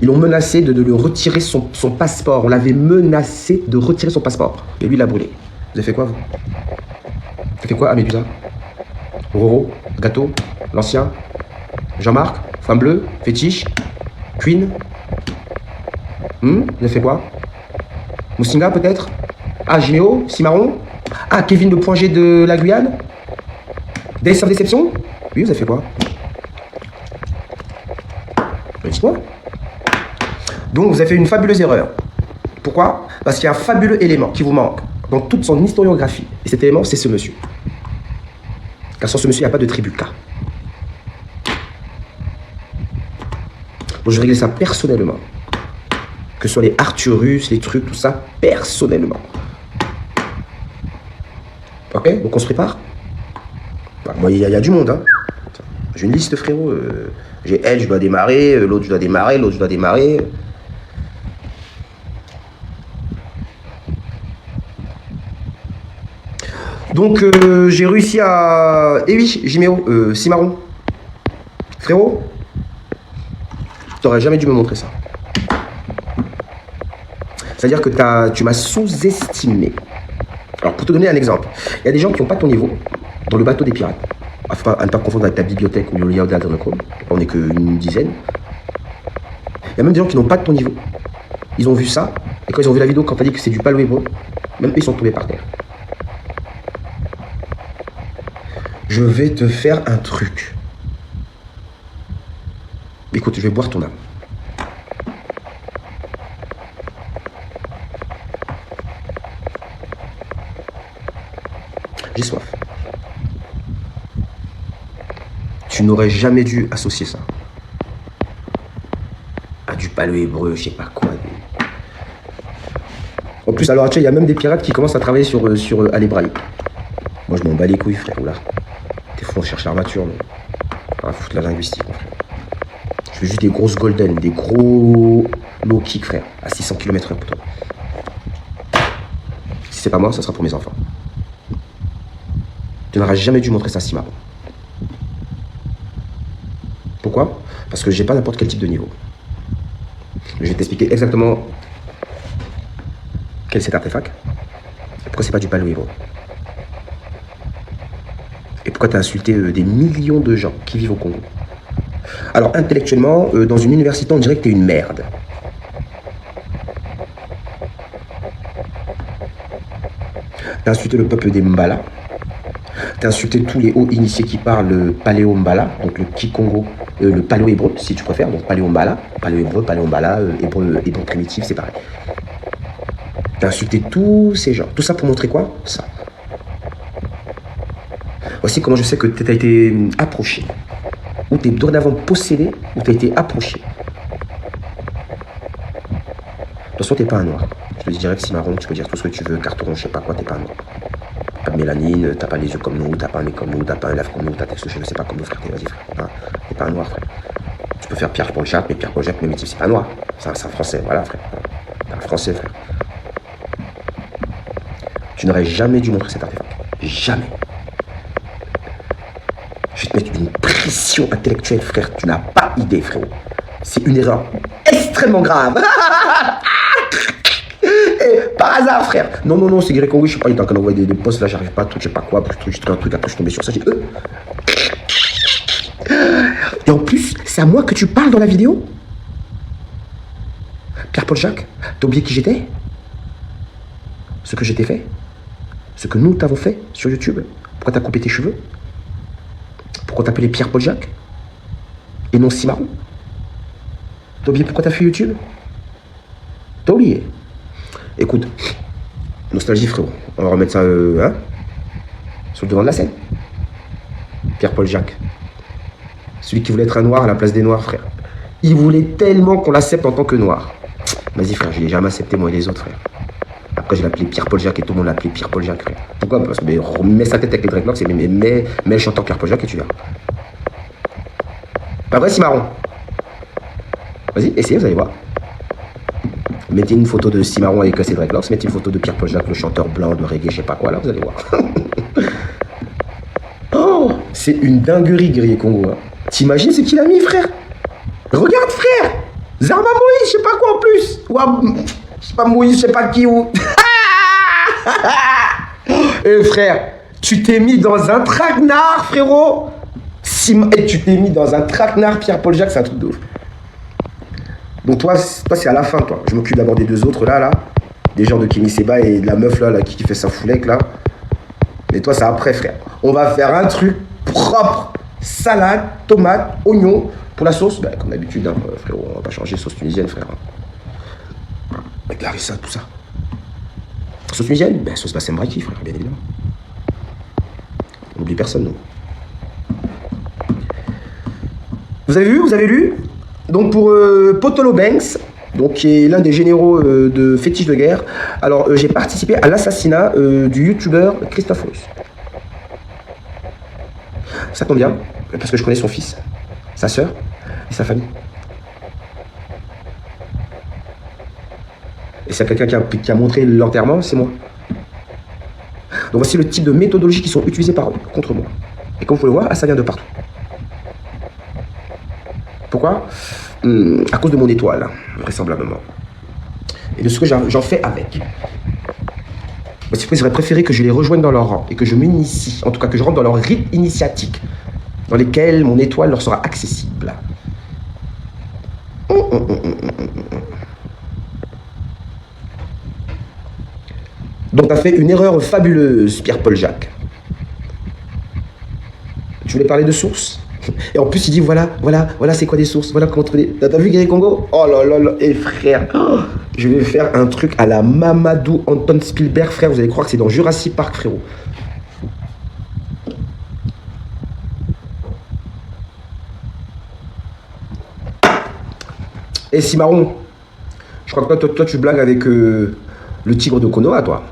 ils l'ont menacé de lui retirer son passeport. On l'avait menacé de retirer son passeport. Et lui, il l'a brûlé. Vous avez fait quoi, vous? Vous avez fait quoi à Médusa? Roro, Gâteau, L'Ancien, Jean-Marc, Femme Bleue, Fétiche, Queen. Vous avez fait quoi? Moussinga, peut-être? Ah, Géo, Cimarron? Ah, Kevin le Point G de la Guyane? Days of Deception? Oui, vous avez fait quoi? Dites-moi. Donc, vous avez fait une fabuleuse erreur. Pourquoi? Parce qu'il y a un fabuleux élément qui vous manque dans toute son historiographie. Et cet élément, c'est ce monsieur. Car sans ce monsieur, il n'y a pas de tribu K. Donc, je vais régler ça personnellement. Que ce soit les Arthurus, les trucs, tout ça, personnellement. Ok? Donc, on se prépare? Bah, moi, il y a du monde, hein. J'ai une liste, frérot. J'ai elle, je dois démarrer. L'autre, je dois démarrer. L'autre, je dois démarrer. Donc, j'ai réussi à... Eh oui, Jiméo, Cimarron. Frérot, t'aurais jamais dû me montrer ça. C'est-à-dire que tu m'as sous-estimé. Alors, pour te donner un exemple, il y a des gens qui n'ont pas ton niveau dans le bateau des pirates. À ne pas confondre avec ta bibliothèque ou le lien d'Adrenochrome. On n'est qu'une dizaine. Il y a même des gens qui n'ont pas de ton niveau. Ils ont vu ça, et quand ils ont vu la vidéo, quand tu as dit que c'est du palo hébreu, même eux, ils sont tombés par terre. Je vais te faire un truc. Écoute, je vais boire ton âme. J'ai soif. Tu n'aurais jamais dû associer ça à du palo hébreu, je sais pas quoi. En plus, alors, il y a même des pirates qui commencent à travailler sur à l'hébraïque. Moi, je m'en bats les couilles, frère. Oula. T'es fou, on cherche l'armature, mais... On va foutre la linguistique, mon frère. Je veux juste des grosses golden, des gros low kick, frère, à 600 km/h pour toi. Si c'est pas moi, ça sera pour mes enfants. Tu n'auras jamais dû montrer ça, Cimarron. Pourquoi? Parce que j'ai pas n'importe quel type de niveau. Je vais t'expliquer exactement quel est cet artefact et pourquoi c'est pas du palo hébreu. Et pourquoi tu as insulté des millions de gens qui vivent au Congo. Alors, intellectuellement, dans une université, on dirait que tu es une merde. Tu as insulté le peuple des Mbala. Tu as insulté tous les hauts initiés qui parlent le paléo-mbala, donc le Kikongo, le paléo-hébreu, si tu préfères, donc paléo-mbala, paléo-hébreu, paléo-mbala, hébreu primitif, c'est pareil. Tu as insulté tous ces gens. Tout ça pour montrer quoi? Ça. Voici comment je sais que tu as été approché. Ou tu es dorénavant possédé, ou tu as été approché. De toute façon, tu n'es pas un noir. Je te dis direct, Cimarron, tu peux dire tout ce que tu veux, carton, je sais pas quoi, tu n'es pas un noir. Pas de mélanine, t'as pas les yeux comme nous, t'as pas un nez comme nous, t'as pas un lèvre comme nous, t'as texte, je ne sais pas comme nous, frère. Vas-y, frère. T'es pas un noir, frère. Tu peux faire Pierre Paul Jacques, mais Pierre Paul Jacques, même c'est pas un noir. C'est un français, voilà, frère. C'est un français, frère. Tu n'aurais jamais dû montrer cet artefact. Jamais. Je vais te mettre une pression intellectuelle, frère. Tu n'as pas idée, frérot. C'est une erreur extrêmement grave. Par hasard, frère. Non, c'est Gréco, oui, je sais pas, il est en train d'envoyer des posts là, j'arrive pas, tout, je sais pas quoi, truc, après je suis tombé sur ça, j'ai dit, Et en plus, c'est à moi que tu parles dans la vidéo? Pierre-Paul Jacques, t'as oublié qui j'étais? Ce que j'étais fait? Ce que nous t'avons fait sur YouTube? Pourquoi t'as coupé tes cheveux? Pourquoi t'appelais Pierre-Paul Jacques? Et non Cimarron? T'as oublié pourquoi t'as fait YouTube? T'as oublié? Écoute, nostalgie, frérot. On va remettre ça sur le devant de la scène. Pierre-Paul Jacques. Celui qui voulait être un noir à la place des noirs, frère. Il voulait tellement qu'on l'accepte en tant que noir. Vas-y, frère, je l'ai jamais accepté, moi et les autres, frère. Après, je l'appelais Pierre-Paul Jacques et tout le monde l'appelait Pierre-Paul Jacques, frère. Pourquoi? Parce que remets sa tête avec les dreadlocks et mets le chanteur Pierre-Paul Jacques et tu verras. Pas vrai, Cimarron? Vas-y, essayez, vous allez voir. Mettez une photo de Cimarron avec ses dreadlocks, mettez une photo de Pierre-Paul Jacques, le chanteur blanc de reggae, je sais pas quoi, là, vous allez voir. Oh, c'est une dinguerie, Guerrier Congo. Hein. T'imagines ce qu'il a mis, frère? Regarde, frère! Zarma Moïse, je sais pas quoi en plus. Ou je sais pas Moïse, je sais pas qui ou. Eh frère, tu t'es mis dans un traquenard, frérot. Et tu t'es mis dans un traquenard, Pierre-Paul Jacques, c'est un truc de ouf. Donc toi c'est à la fin, toi. Je m'occupe d'abord des deux autres là. Des gens de Kimi Seba et de la meuf là qui fait sa foulette là. Mais toi c'est après, frère. On va faire un truc propre. Salade, tomate, oignon. Pour la sauce, bah, comme d'habitude, hein, frérot, on va pas changer sauce tunisienne, frère. Avec la harissa, tout ça. Sauce tunisienne, ben, sauce basem braki, frère, bien évidemment. On n'oublie personne, non. Vous avez vu, vous avez lu? Donc pour Potolo Banks, donc, qui est l'un des généraux de fétiche de guerre, alors j'ai participé à l'assassinat du youtubeur Christophe Russe. Ça tombe bien, parce que je connais son fils, sa sœur et sa famille. Et c'est quelqu'un qui a montré l'enterrement, c'est moi. Donc voici le type de méthodologies qui sont utilisées par eux contre moi. Et comme vous pouvez le voir, ça vient de partout. Pourquoi? À cause de mon étoile, vraisemblablement. Et de ce que j'en fais avec. Parce que j'aurais préféré que je les rejoigne dans leur rang et que je m'initie, en tout cas que je rentre dans leur rite initiatique, dans lesquels mon étoile leur sera accessible. Donc tu as fait une erreur fabuleuse, Pierre-Paul Jacques. Tu voulais parler de sources? Et en plus, il dit voilà, c'est quoi des sources? Voilà comment trouver. T'as vu Guéry Congo? Oh là là là, et frère, je vais faire un truc à la Mamadou Anton Spielberg, frère. Vous allez croire que c'est dans Jurassic Park, frérot. Et Cimarron, je crois que toi tu blagues avec le tigre de Konoha, toi.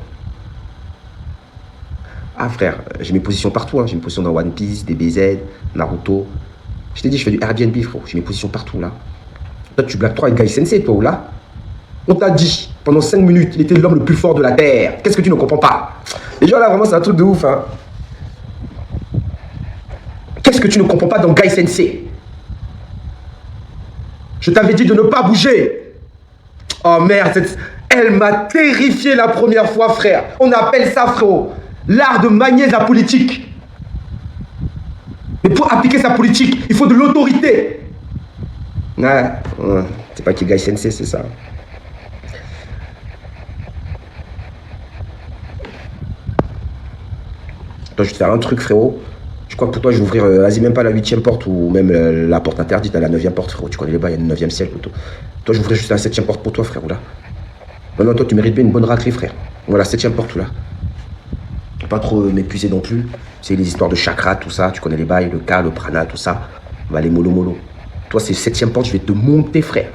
Ah frère, j'ai mes positions partout, hein. J'ai mes positions dans One Piece, DBZ, Naruto. Je t'ai dit, je fais du Airbnb, frérot. J'ai mes positions partout, là. Toi, tu blagues trop avec Guy Sensei, toi, ou là? On t'a dit, pendant 5 minutes, il était l'homme le plus fort de la Terre. Qu'est-ce que tu ne comprends pas? Les gens, là, vraiment, c'est un truc de ouf, hein. Qu'est-ce que tu ne comprends pas dans Guy Sensei? Je t'avais dit de ne pas bouger. Oh merde, elle m'a terrifié la première fois, frère. On appelle ça, frérot, l'art de manier la politique. Mais pour appliquer sa politique, il faut de l'autorité. Ouais, c'est pas qui Guy Sensei, c'est ça. Toi, je vais te faire un truc, frérot. Je crois que pour toi, je vais ouvrir, vas-y, même pas la 8e porte ou même la porte interdite à la 9e porte, frérot. Tu connais les bails, il y a le 9e ciel, plutôt. Toi, je vais ouvrir juste la 7e porte pour toi, frérot, là. Non, toi, tu mérites bien une bonne raclée, frère. Voilà, 7e porte, là. Pas trop m'épuiser non plus. C'est les histoires de chakra, tout ça. Tu connais les bails, le Ka, le prana, tout ça. On va aller mollo. Toi, c'est 7e porte, je vais te monter, frère.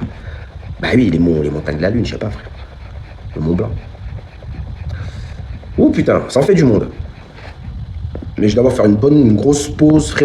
Bah oui, les montagnes de la Lune, je sais pas, frère. Le Mont Blanc. Oh putain, ça en fait du monde. Mais je dois d'abord faire une grosse pause, frère.